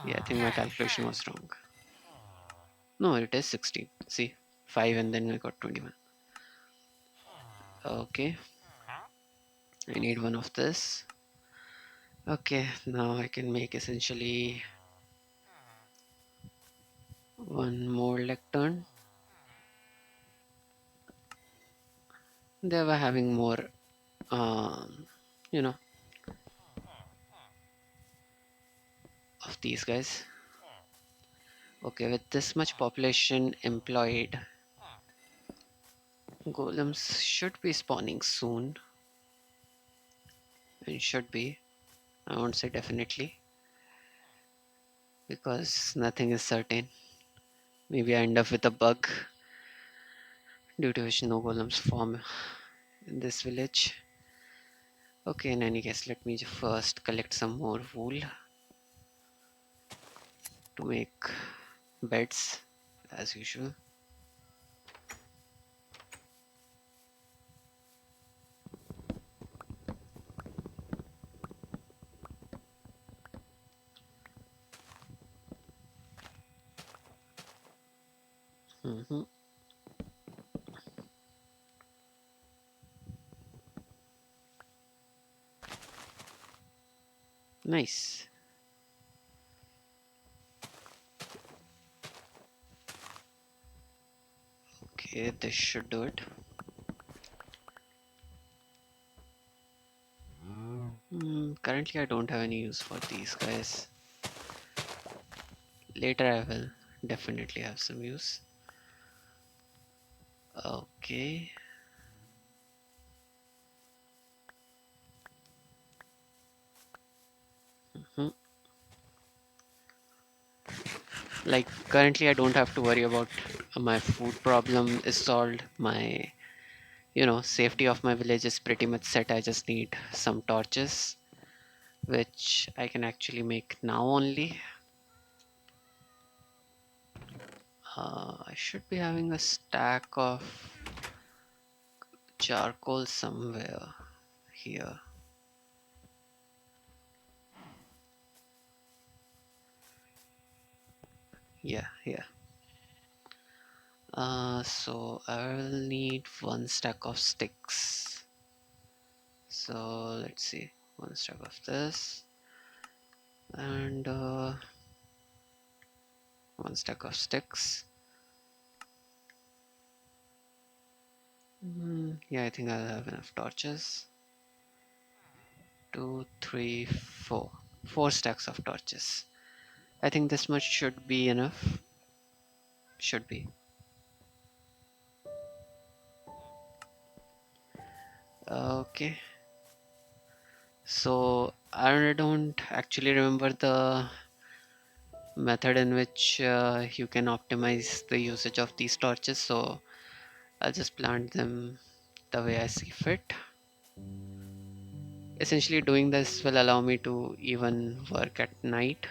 Yeah, I think my calculation was wrong. No, it is 16. See, 5 and then I got 21. Okay, I need one of this. Okay, now I can make essentially one more lectern. They were having more, um, you know, of these guys. Okay, with this much population employed, golems should be spawning soon. And should be. I won't say definitely, because nothing is certain. Maybe I end up with a bug due to which no golems form in this village. Okay, in any case, let me first collect some more wool to make beds as usual. Hmm. Nice. Okay, this should do it. Currently, I don't have any use for these guys. Later, I will definitely have some use. Okay. Hmm. Like, currently, I don't have to worry about my food problem is solved. My, safety of my village is pretty much set. I just need some torches, which I can actually make now only. I should be having a stack of charcoal somewhere here. Yeah, yeah. So I will need one stack of sticks. So let's see, one stack of this, and one stack of sticks. Yeah, I think I'll have enough torches. Two, three, four. 4 stacks of torches. I think this much should be enough. Should be. Okay. So I don't actually remember the method in which you can optimize the usage of these torches. So I'll just plant them the way I see fit. Essentially, doing this will allow me to even work at night.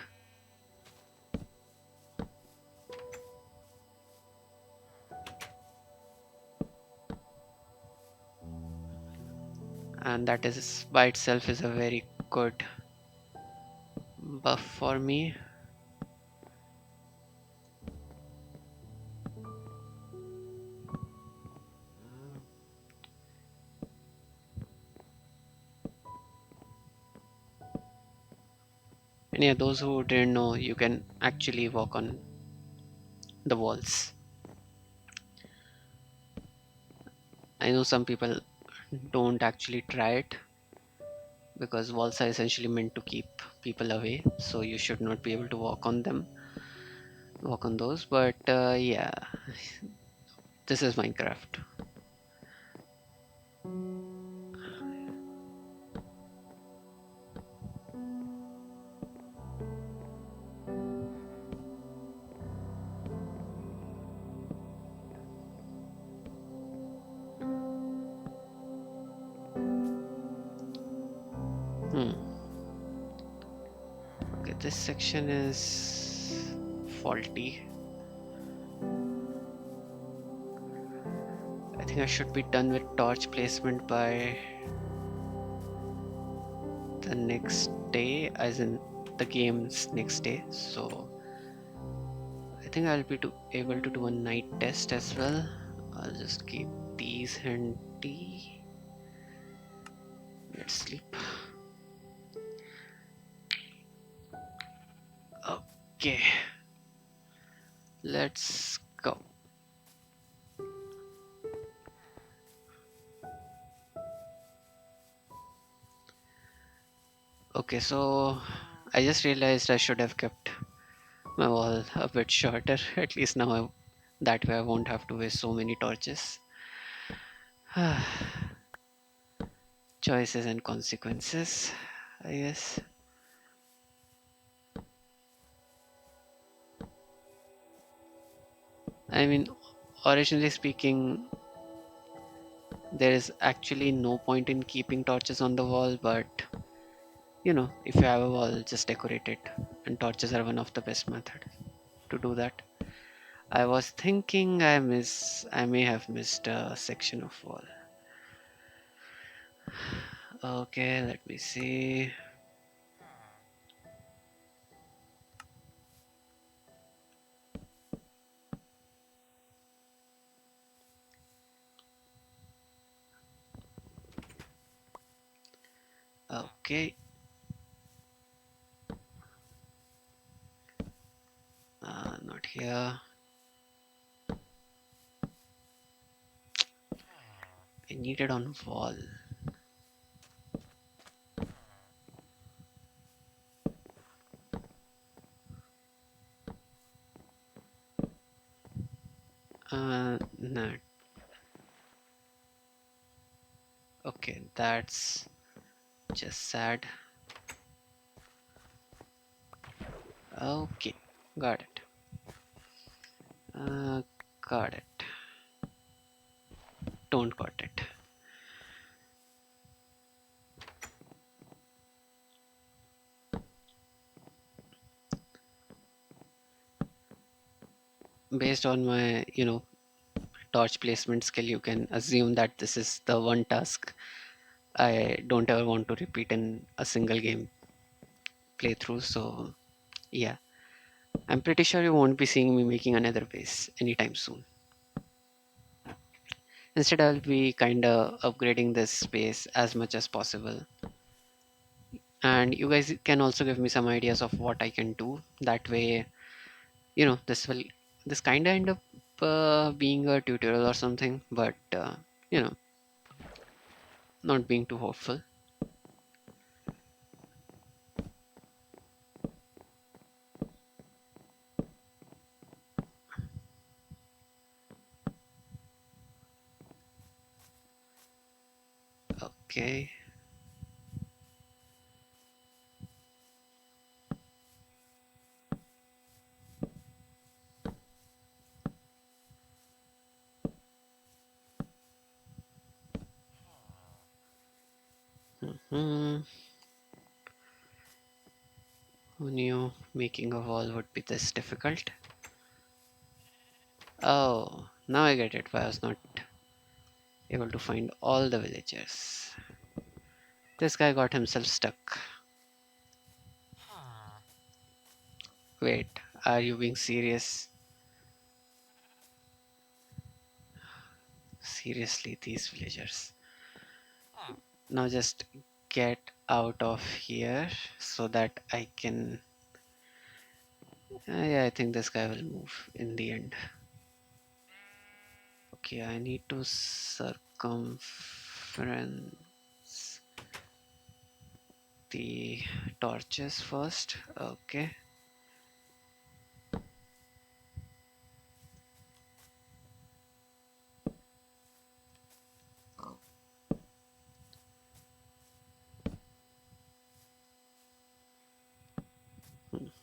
and that is by itself is a very good buff for me. And yeah, those who didn't know, you can actually walk on the walls. I know some people don't actually try it because walls are essentially meant to keep people away, so you should not be able to walk on those. But yeah, this is Minecraft. Hmm. Okay, this section is faulty. I think I should be done with torch placement by the next day, as in the game's next day. So I think I'll be able to do a night test as well. I'll just keep these handy. Let's sleep. Okay, let's go. Okay, so I just realized I should have kept my wall a bit shorter. At least now that way I won't have to waste so many torches. Choices and consequences, I guess. I mean, originally speaking, there is actually no point in keeping torches on the wall, but if you have a wall, just decorate it. And torches are one of the best methods to do that. I was thinking I may have missed a section of wall. Okay, let me see. Okay, not here. I need it on wall. No. Okay, that's just sad. Okay, got it. Uh, got it. Don't got it. Based on my, torch placement skill, you can assume that this is the one task I don't ever want to repeat in a single game playthrough. So, yeah, I'm pretty sure you won't be seeing me making another base anytime soon. Instead, I'll be kind of upgrading this space as much as possible. And you guys can also give me some ideas of what I can do. That way, this kind of end up being a tutorial or something, but you know, not being too hopeful. Okay. Hmm. Who knew making a wall would be this difficult? Oh, now I get it why I was not able to find all the villagers. This guy got himself stuck. Wait, are you being serious? Seriously, these villagers. Now just get out of here so that I can. Yeah, I think this guy will move in the end. Okay, I need to circumference the torches first. Okay.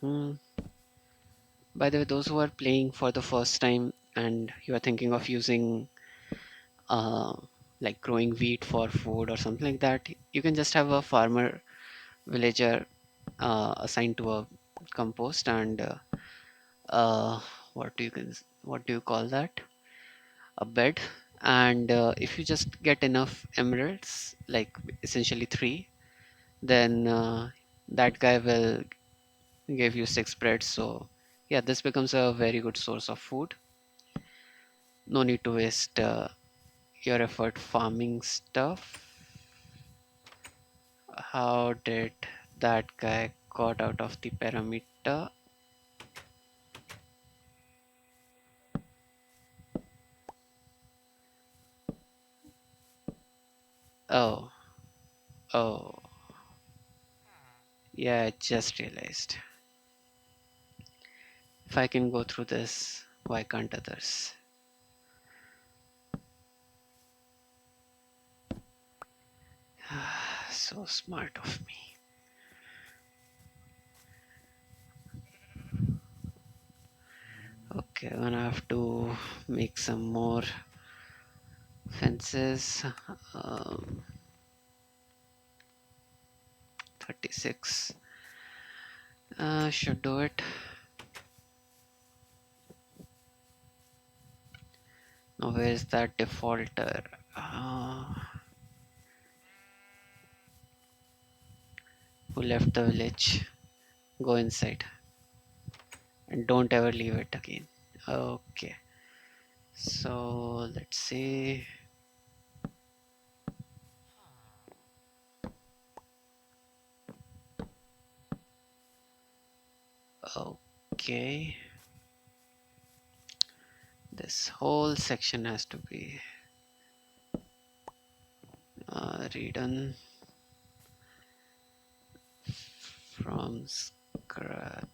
Hmm. By the way, those who are playing for the first time and you are thinking of using uh, like growing wheat for food or something like that, you can just have a farmer villager assigned to a compost and uh, what do you call that? A bed. And if you just get enough emeralds, like essentially three, then that guy will give you six bread. So yeah, this becomes a very good source of food. No need to waste your effort farming stuff. How did that guy got out of the parameter? Oh, oh, yeah, I just realized. If I can go through this, why can't others? So smart of me. Okay, I'm gonna have to make some more fences. Um, 36. Should do it. Now, where's that defaulter? Uh, who left the village? Go inside and don't ever leave it again. Okay, so let's see. Okay, this whole section has to be redone from scratch.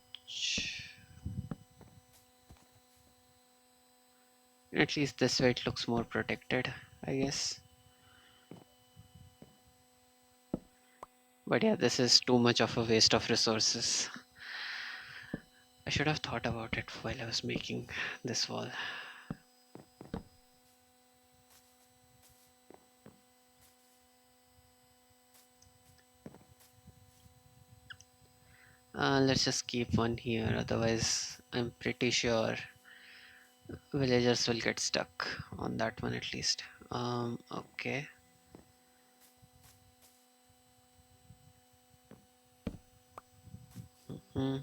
At least this way it looks more protected, I guess. But yeah, this is too much of a waste of resources. I should have thought about it while I was making this wall. Let's just keep one here, otherwise, I'm pretty sure villagers will get stuck on that one at least. Okay. Hmm.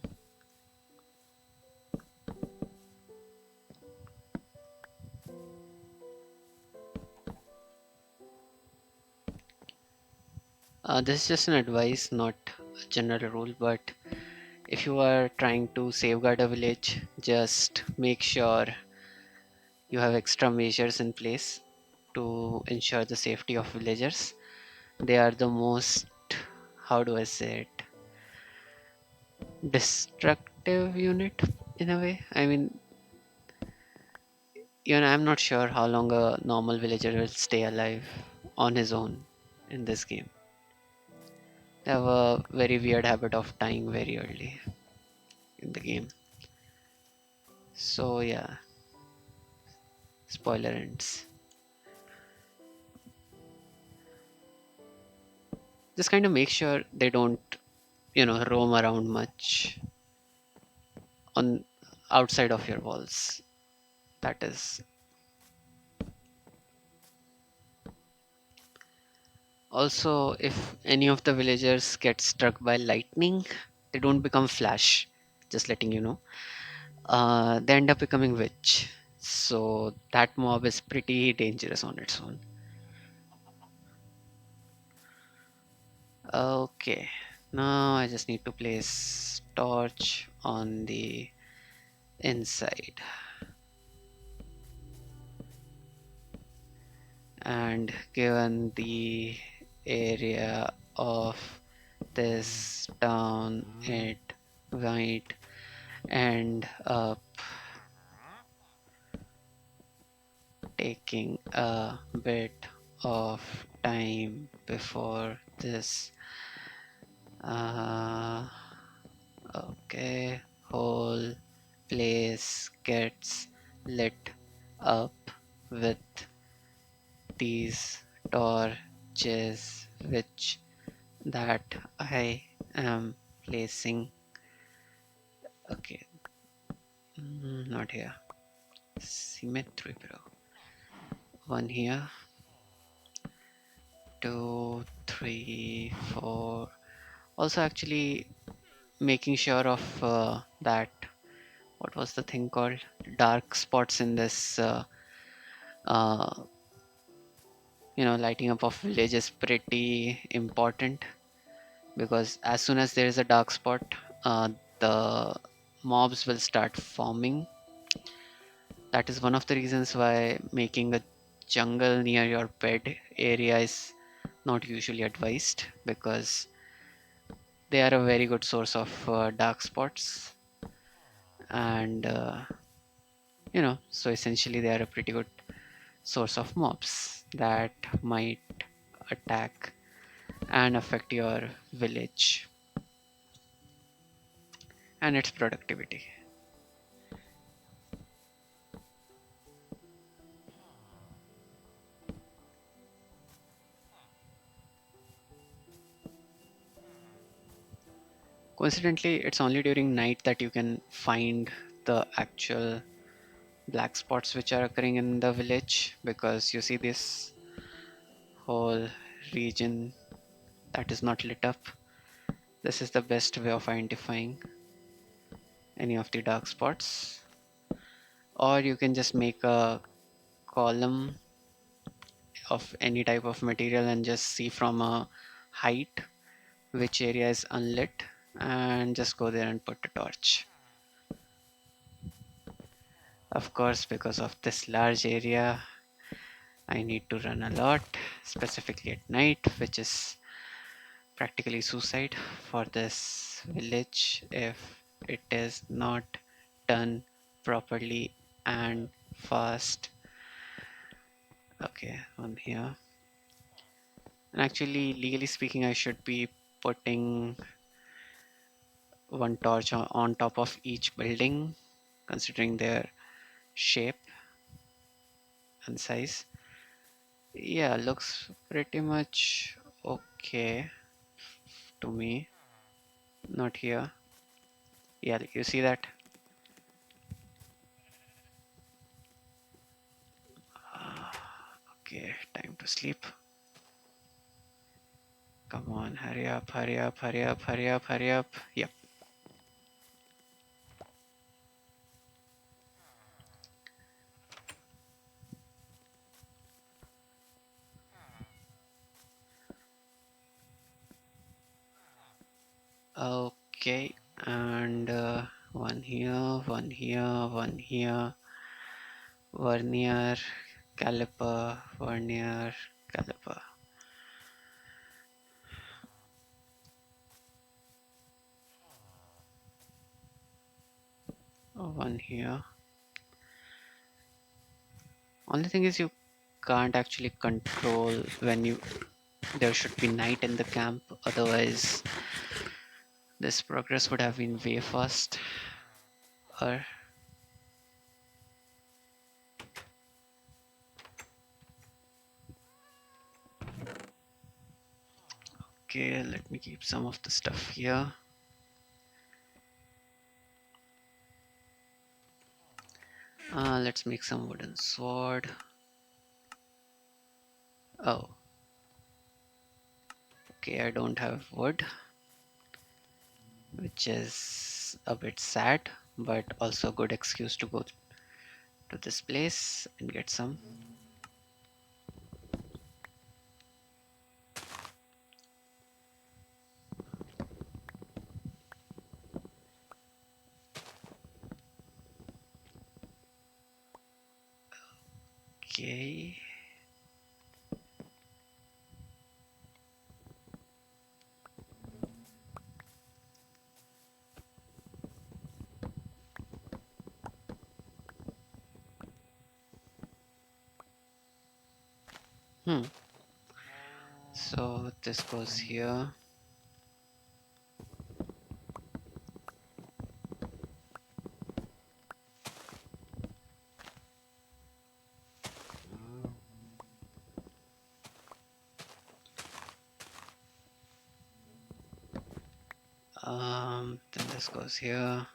This is just an advice, not a general rule, but if you are trying to safeguard a village, just make sure you have extra measures in place to ensure the safety of villagers. They are the most, how do I say it, destructive unit in a way. I mean, I'm not sure how long a normal villager will stay alive on his own in this game. They have a very weird habit of dying very early in the game. So yeah, spoiler ends. Just kind of make sure they don't, roam around much on outside of your walls. That is. Also, if any of the villagers get struck by lightning, they don't become Flash. Just letting you know. They end up becoming witch. So that mob is pretty dangerous on its own. Okay, now I just need to place torch on the inside, and given the area of this town, it might end up taking a bit of time before this. Uh, okay, whole place gets lit up with these torches, which that I am placing. Okay, not here. Symmetry, bro. One here, two, three, four. Also, actually, making sure of that. What was the thing called? Dark spots in this. Uh, lighting up of village is pretty important because as soon as there is a dark spot, the mobs will start forming. That is one of the reasons why making a jungle near your bed area is not usually advised, because they are a very good source of dark spots. And so essentially they are a pretty good source of mobs that might attack and affect your village and its productivity. Coincidentally, it's only during night that you can find the actual black spots which are occurring in the village, because you see this whole region that is not lit up. This is the best way of identifying any of the dark spots. Or you can just make a column of any type of material and just see from a height which area is unlit, and just go there and put a torch. Of course, because of this large area, I need to run a lot, specifically at night, which is practically suicide for this village if it is not done properly and fast. Okay, one here. And actually, legally speaking, I should be putting one torch on top of each building, considering their shape and size. Yeah, looks pretty much okay to me. Not here. Yeah, you see that? Okay, time to sleep. Come on, hurry up, hurry up, hurry up, hurry up, hurry up. Yep. Okay, and one here, one here, one here. Vernier caliper, vernier caliper. One here. Only thing is you can't actually control when you there should be night in the camp, otherwise this progress would have been way fast. Or okay, let me keep some of the stuff here. Let's make some wooden sword. Oh, Okay, I don't have wood, which is a bit sad, but also a good excuse to go to this place and get some. Okay. Hmm. So this goes here. Then this goes here.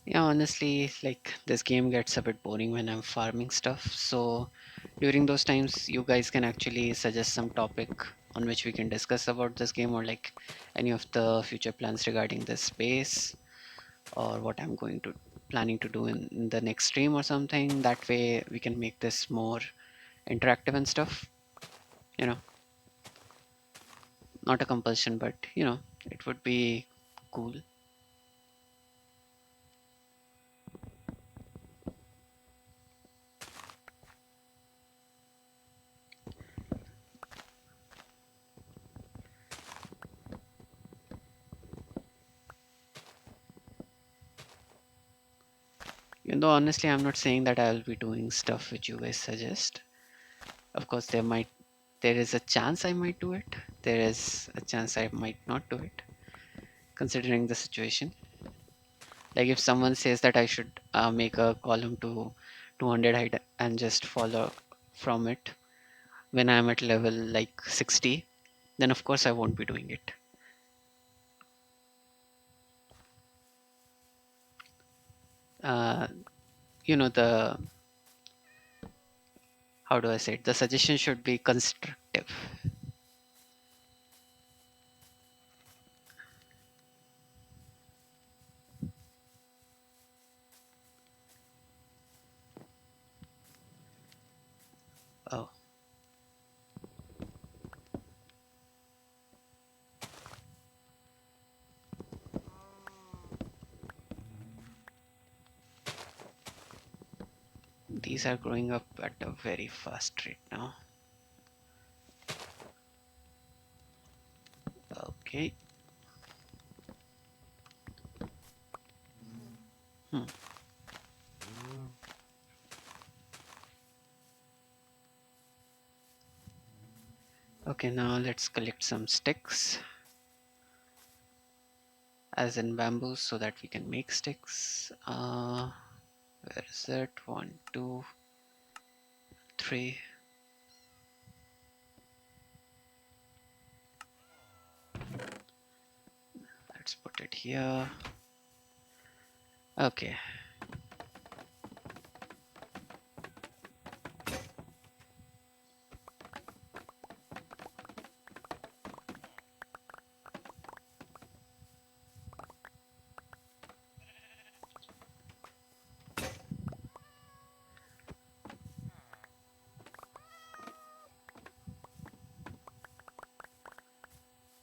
Yeah, honestly, like this game gets a bit boring when I'm farming stuff. So during those times, you guys can actually suggest some topic on which we can discuss about this game, or like any of the future plans regarding this space, or what I'm going to planning to do in the next stream or something. That way we can make this more interactive and stuff. You know, not a compulsion, but it would be cool. Even though honestly, I'm not saying that I'll be doing stuff which you guys suggest. Of course, there is a chance I might do it. There is a chance I might not do it, considering the situation. Like if someone says that I should make a column to 200 height and just follow from it when I'm at level like 60, then of course I won't be doing it. Uh, the how do I say it? The suggestion should be constructive. Oh, these are growing up at a very fast rate now. Okay. Hmm. Okay, now let's collect some sticks, as in bamboo, so that we can make sticks. Where is it? One, two, three. Let's put it here. Okay.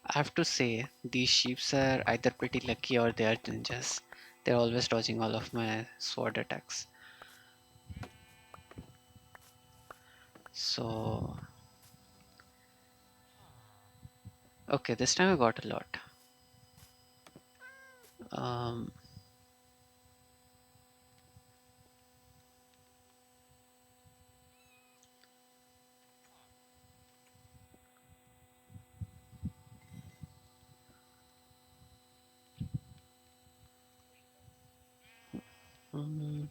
I have to say, these sheeps are either pretty lucky or they are ninjas. They're always dodging all of my sword attacks. So, okay, this time I got a lot. Um, mm,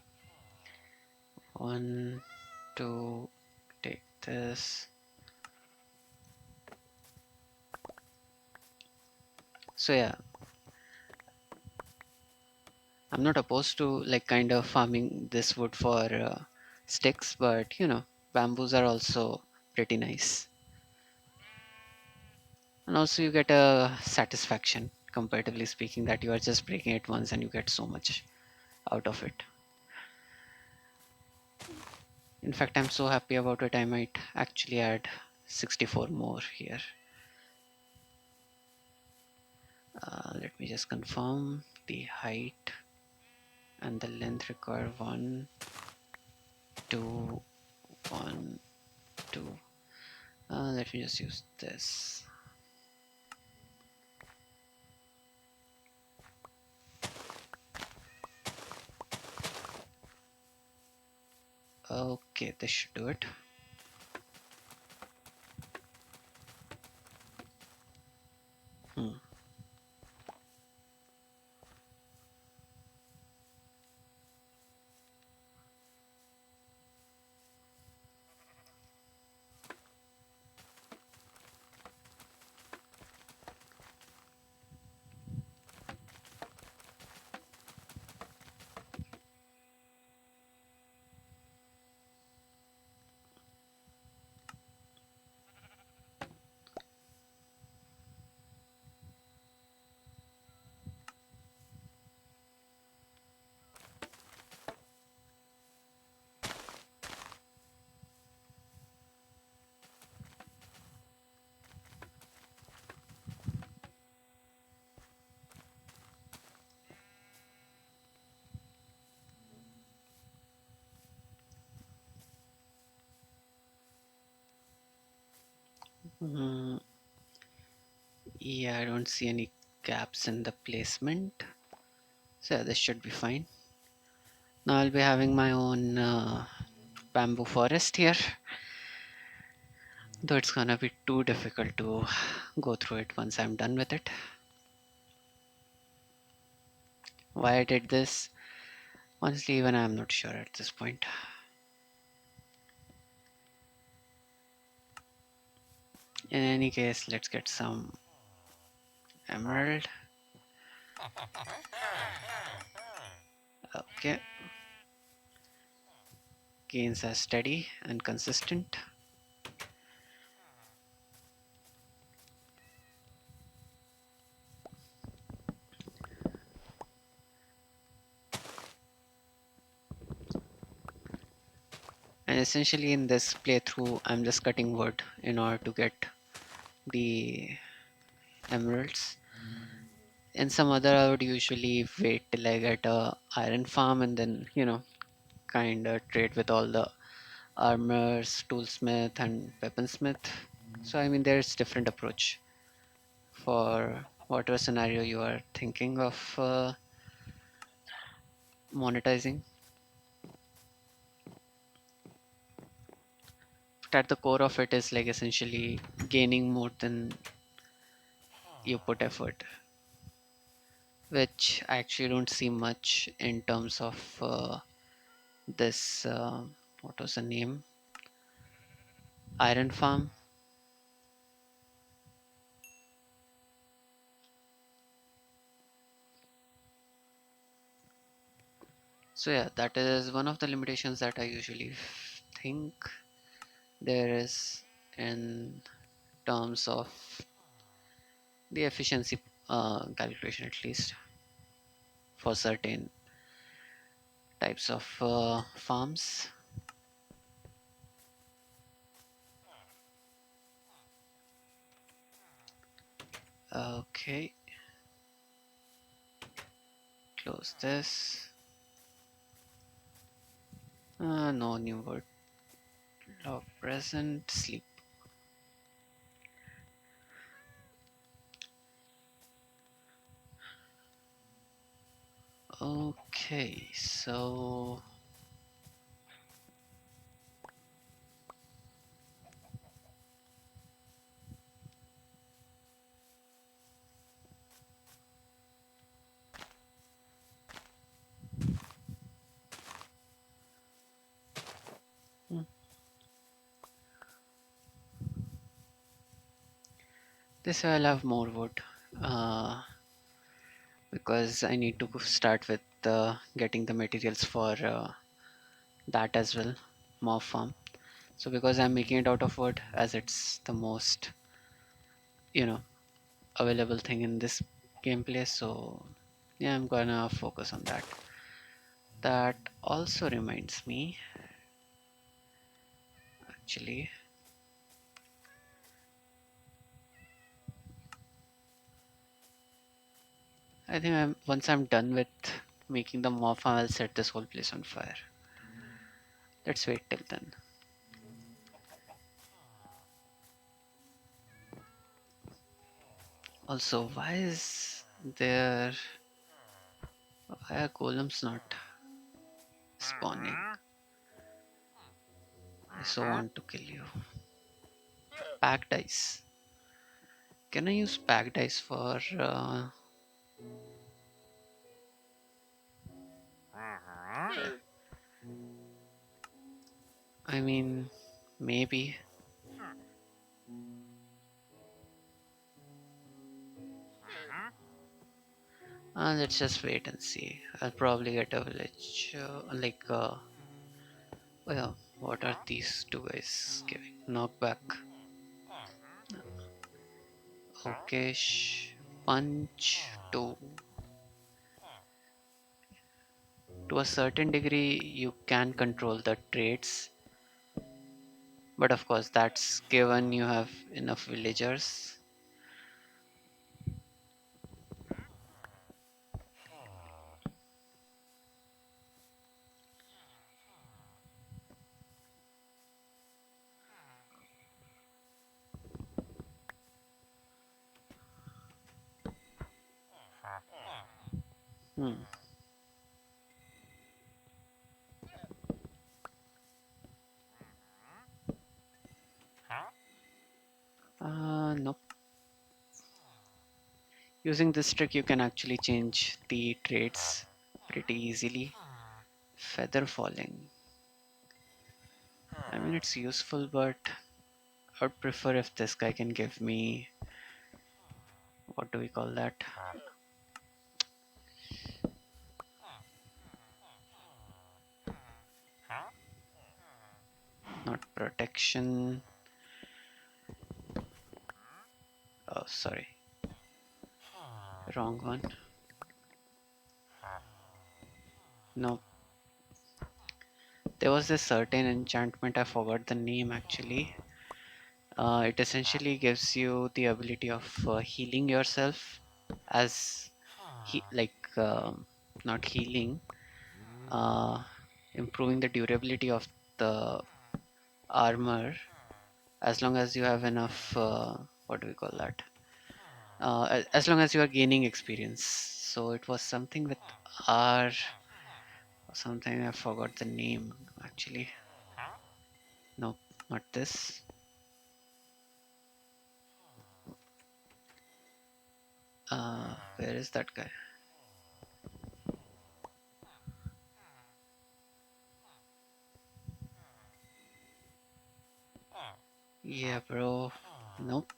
one, two, take this. So yeah, I'm not opposed to like kind of farming this wood for sticks, but bamboos are also pretty nice. And also you get a satisfaction, comparatively speaking, that you are just breaking it once and you get so much out of it. In fact, I'm so happy about it, I might actually add 64 more here. Let me just confirm the height and the length require 1 2 1 2. Let me just use this. Okay, this should do it. Hmm. Mm, yeah, I don't see any gaps in the placement. So yeah, this should be fine. Now I'll be having my own bamboo forest here, though it's gonna be too difficult to go through it once I'm done with it. Why I did this, honestly, even I'm not sure at this point. In any case, let's get some emerald. Okay, gains are steady and consistent. And essentially, in this playthrough, I'm just cutting wood in order to get the emeralds. In some other, I would usually wait till I get a iron farm and then, kind of trade with all the armors, toolsmith, and weaponsmith. So, I mean, there's different approach for whatever scenario you are thinking of monetizing. But at the core of it is like essentially gaining more than you put effort, which I actually don't see much in terms of this. What was the name? Iron farm. So yeah, that is one of the limitations that I usually think there is in terms of the efficiency calculation, at least for certain types of farms. Okay, close this. No new word. Log present. Sleep. Okay, so hmm, this I'll have more wood. Uh, because I need to start with getting the materials for that as well, mob farm. So because I'm making it out of wood, as it's the most, you know, available thing in this gameplay, so yeah, I'm gonna focus on that. That also reminds me, actually, I think once I'm done with making the mob farm, I'll set this whole place on fire. Let's wait till then. Also, why is there, why are golems not spawning? I so want to kill you. Pack dice. Can I use pack dice for? I mean, maybe. Let's just wait and see. I'll probably get a village. Oh yeah, what are these two guys giving? Knockback. Okay, punch two. To a certain degree, you can control the traits, but of course, that's given you have enough villagers. Hmm. Nope. Using this trick, you can actually change the traits pretty easily. Feather falling. I mean, it's useful, but I would prefer if this guy can give me, what do we call that? Not protection. Oh, sorry. Wrong one. No. There was this certain enchantment, I forgot the name actually. It essentially gives you the ability of healing yourself as not healing, uh, improving the durability of the armor as long as you have enough. What do we call that? As long as you are gaining experience. So it was something with R or something. I forgot the name actually. No, not this. Where is that guy? Yeah, bro. Nope.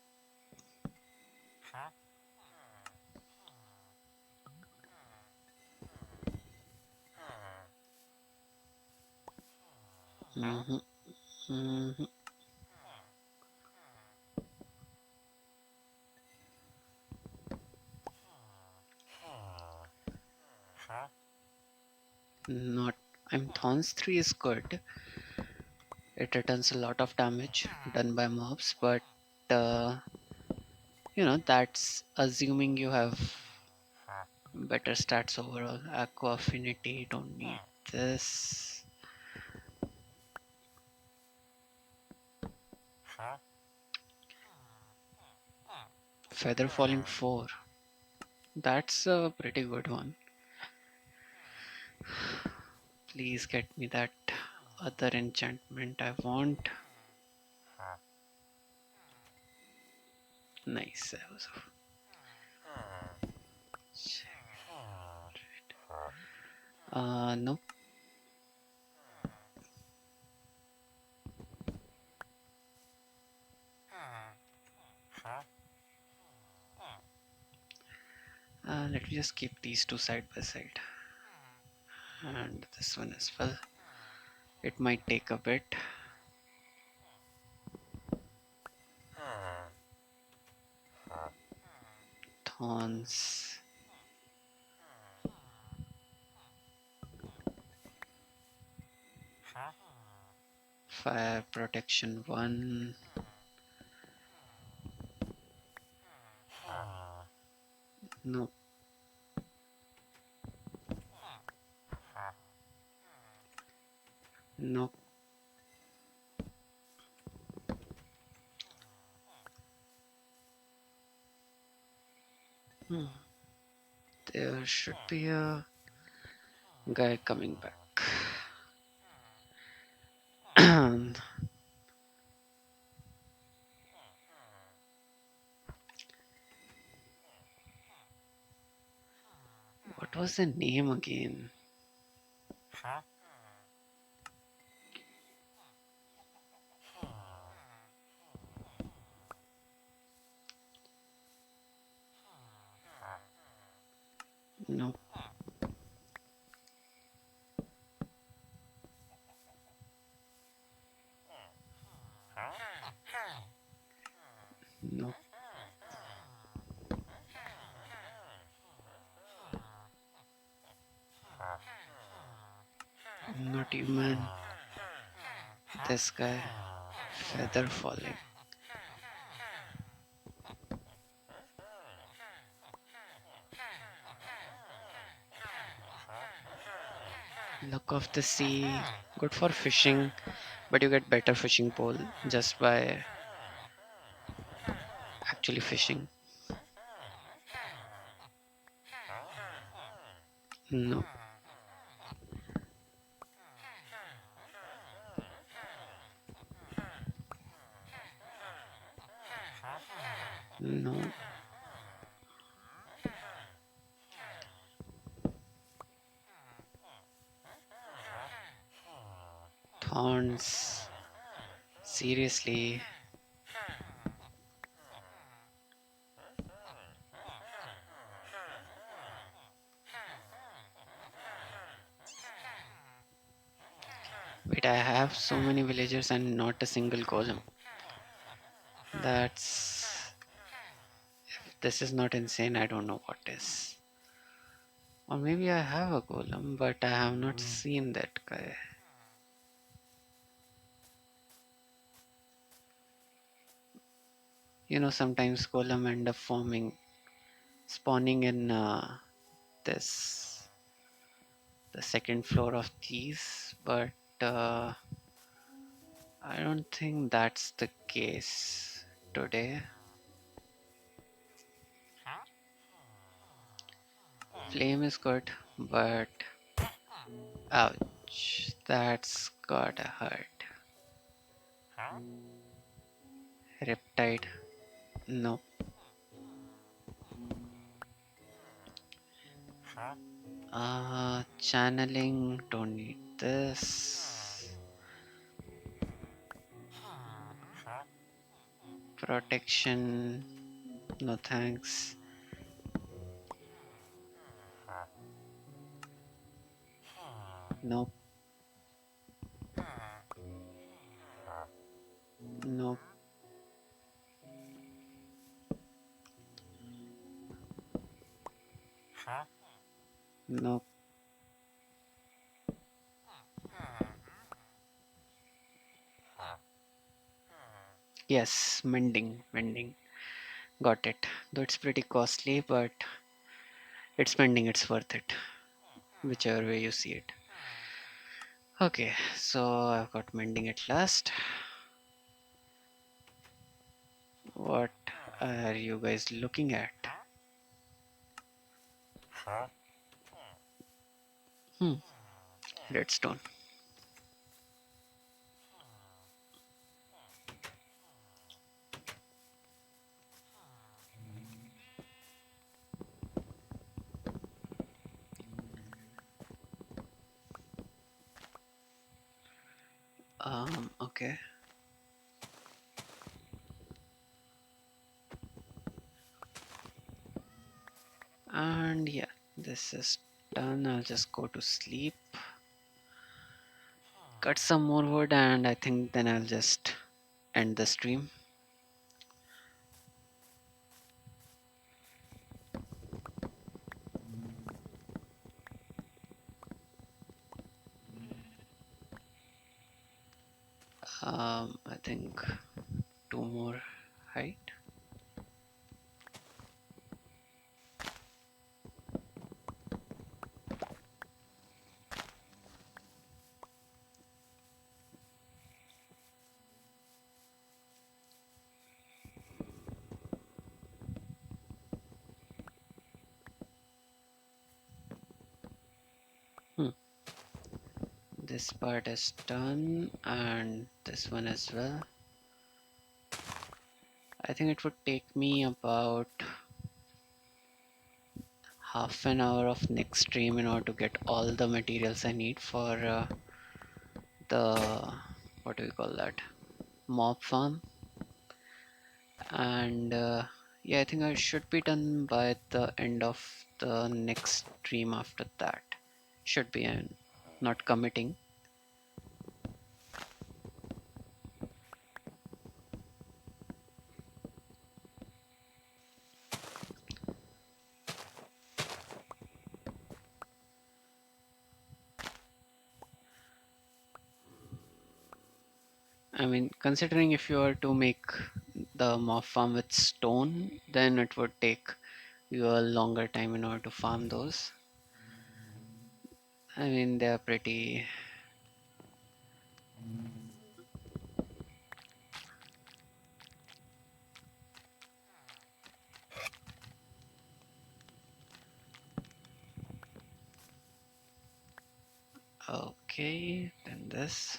hmm hmm Not. I'm Thorns 3 is good. It returns a lot of damage done by mobs, but uh, that's assuming you have better stats overall. Aqua affinity, don't need this. Feather falling 4. That's a pretty good one. Please get me that other enchantment I want. Nice. No. Let me just keep these two side by side. And this one as well. It might take a bit. Thorns. Fire protection 1. No. No. Hmm. There should be a guy coming back. What was the name again? No. No. Not even this guy. Feather falling. Look of the sea. Good for fishing, but you get better fishing pole just by actually fishing. No. No. Thorns. Seriously. Wait, I have so many villagers and not a single golem. That's. If this is not insane, I don't know what is. Or maybe I have a golem, but I have not seen that guy. Sometimes golem end up spawning in this, the second floor of these, but uh, I don't think that's the case today. Flame is good, but ouch, that's gotta hurt. Riptide, no. Channeling, don't need this. Protection, no thanks. Nope, nope, nope. Yes, mending. Got it. Though it's pretty costly, but it's mending, it's worth it. Whichever way you see it. Okay, so I've got mending at last. What are you guys looking at? Hmm, redstone. Okay. And yeah, this is done. I'll just go to sleep, cut some more wood, and I think then I'll just end the stream. I think two more height. Hmm. This part is done, and this one as well. I think it would take me about half an hour of next stream in order to get all the materials I need for the, what do we call that, mob farm. And yeah, I think I should be done by the end of the next stream after that. Should be, I'm not committing. I mean, considering if you were to make the mob farm with stone, then it would take you a longer time in order to farm those. I mean, they are pretty. Okay, then this.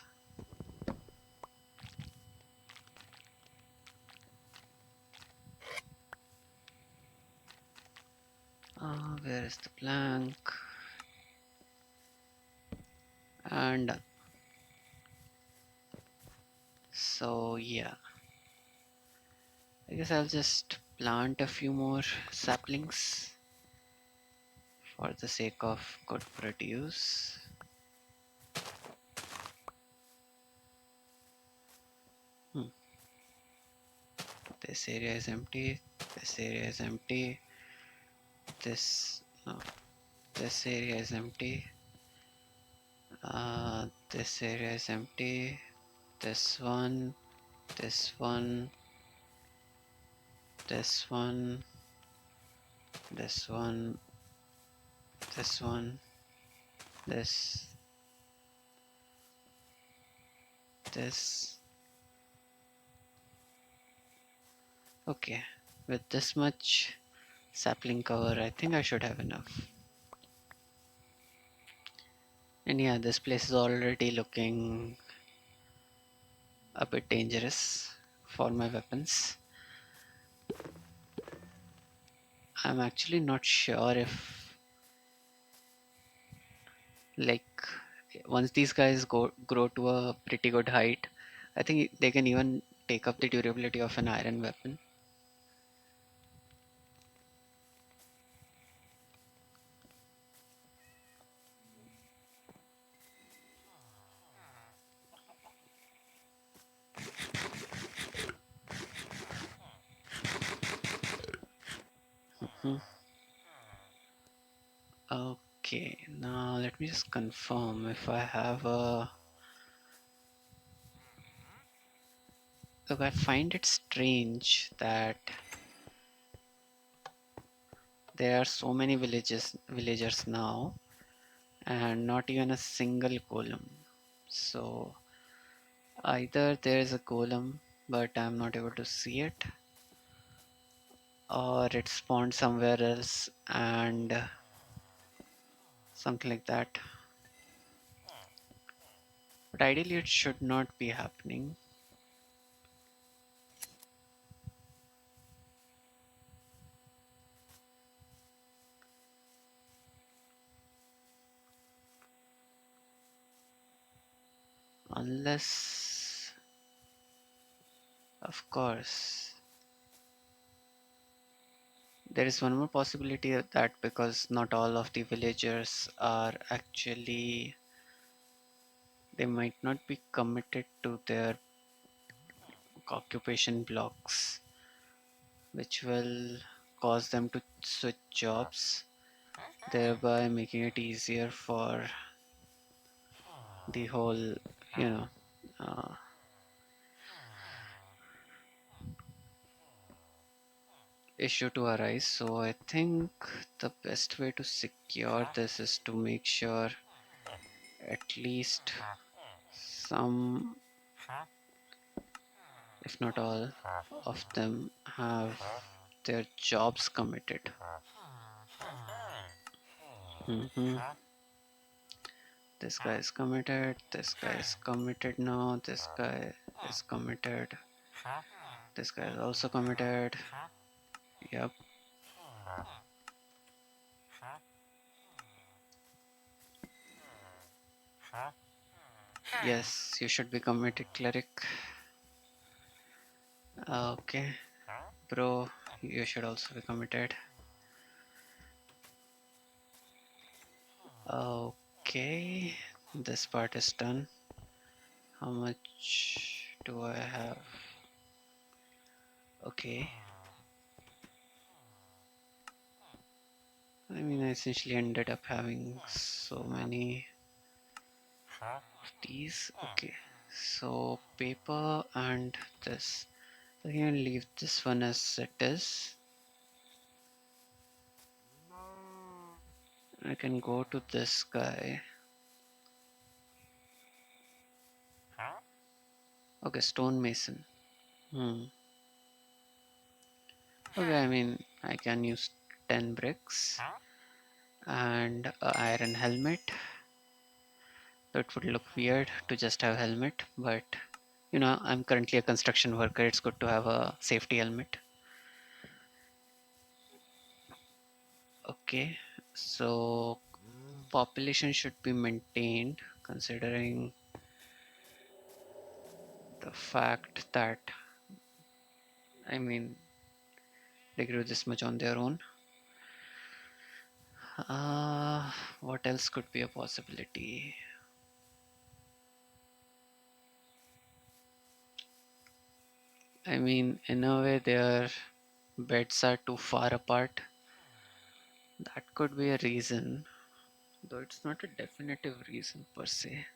Where is the plank? And so, yeah, I guess I'll just plant a few more saplings for the sake of good produce. Hmm. This area is empty. This area is empty. This no, this area is empty. This area is empty. This one. This one. This one. This one. This one. This. This. Okay. With this much sapling cover, I think I should have enough. And yeah, this place is already looking a bit dangerous for my weapons. I'm actually not sure if, like, once these guys grow to a pretty good height, I think they can even take up the durability of an iron weapon. Hmm. Okay, now let me just confirm if I have a. Look, I find it strange that there are so many villagers now and not even a single golem. So either there is a golem but I'm not able to see it, or it spawned somewhere else and something like that. But ideally it should not be happening unless, of course, there is one more possibility of that, because not all of the villagers are actually, they might not be committed to their occupation blocks, which will cause them to switch jobs, thereby making it easier for the whole, you know, uh, issue to arise. So I think the best way to secure this is to make sure at least some, if not all, of them have their jobs committed. hmm This guy is committed. This guy is committed now. This guy is committed. This guy is also committed. Yep. Yes, you should be committed, cleric. Okay, bro, you should also be committed. Okay, this part is done. How much do I have? Okay, I mean, I essentially ended up having so many of these. Okay, so paper and this. I can leave this one as it is. I can go to this guy. Okay, stonemason. Hmm. Okay, I mean, I can use 10 bricks and a iron helmet. It would look weird to just have helmet, but I'm currently a construction worker. It's good to have a safety helmet. Okay, so population should be maintained considering the fact that, I mean, they grew this much on their own. What else could be a possibility? I mean, in a way, their beds are too far apart. That could be a reason, though it's not a definitive reason per se.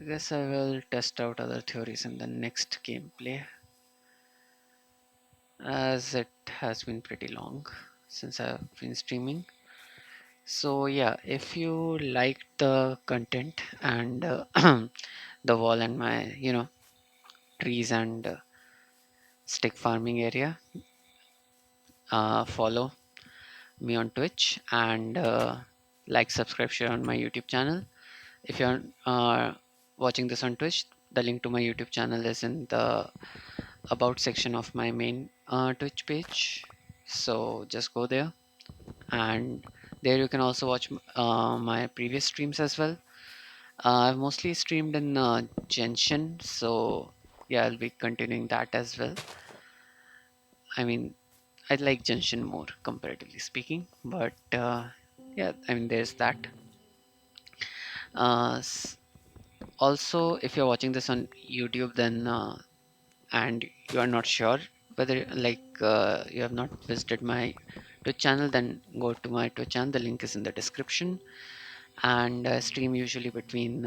I guess I will test out other theories in the next gameplay, as it has been pretty long since I've been streaming. So, yeah, if you like the content and the wall and my, trees and stick farming area, follow me on Twitch and subscribe, share on my YouTube channel. If you're watching this on Twitch, the link to my YouTube channel is in the about section of my main Twitch page. So just go there, and there you can also watch my previous streams as well. I've mostly streamed in Genshin, so yeah, I'll be continuing that as well. I mean, I like Genshin more comparatively speaking, but yeah, I mean, there's that. Uh, s- Also, if you're watching this on YouTube, then and you are not sure whether you have not visited my Twitch channel, then go to my Twitch channel. The link is in the description. And stream usually between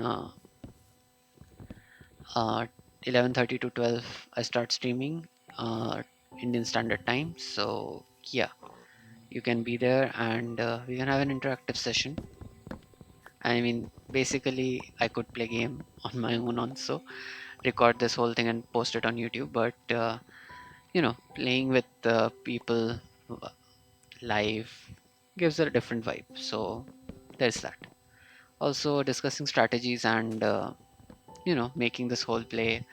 11:30 to 12. I start streaming uh, Indian Standard Time. So yeah, you can be there and we can have an interactive session. I mean, basically, I could play game on my own also, record this whole thing and post it on YouTube. But playing with people live gives a different vibe. So there's that. Also, discussing strategies and making this whole play,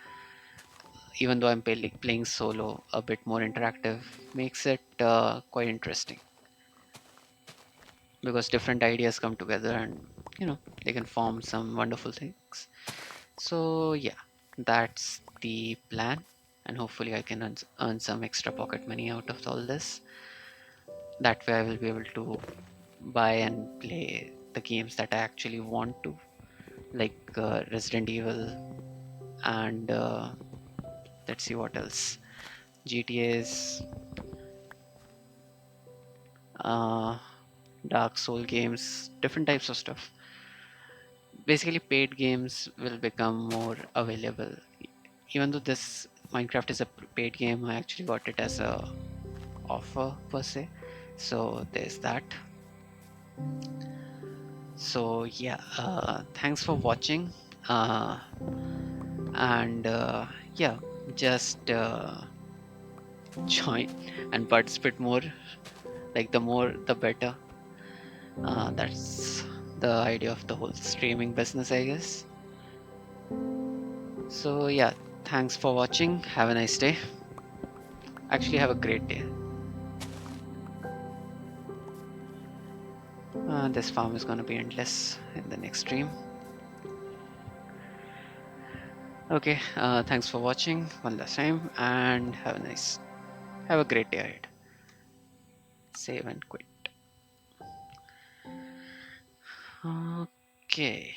even though I'm playing solo, a bit more interactive, makes it quite interesting because different ideas come together and they can form some wonderful things. So yeah, that's the plan. and hopefully I can earn some extra pocket money out of all this. That way I will be able to buy and play the games that I actually want to, like Resident Evil and let's see what else. GTA's, uh, Dark Soul games, different types of stuff. Basically, paid games will become more available. Even though this Minecraft is a paid game, I actually got it as a offer per se. So there's that. So yeah, thanks for watching. Uh, and yeah, just join and participate more. Like the more, the better. That's the idea of the whole streaming business, I guess. So yeah, thanks for watching. Have a nice day. Actually, have a great day. This farm is gonna be endless in the next stream. Okay, thanks for watching one last time, and have a great day ahead. Save and quit. Okay.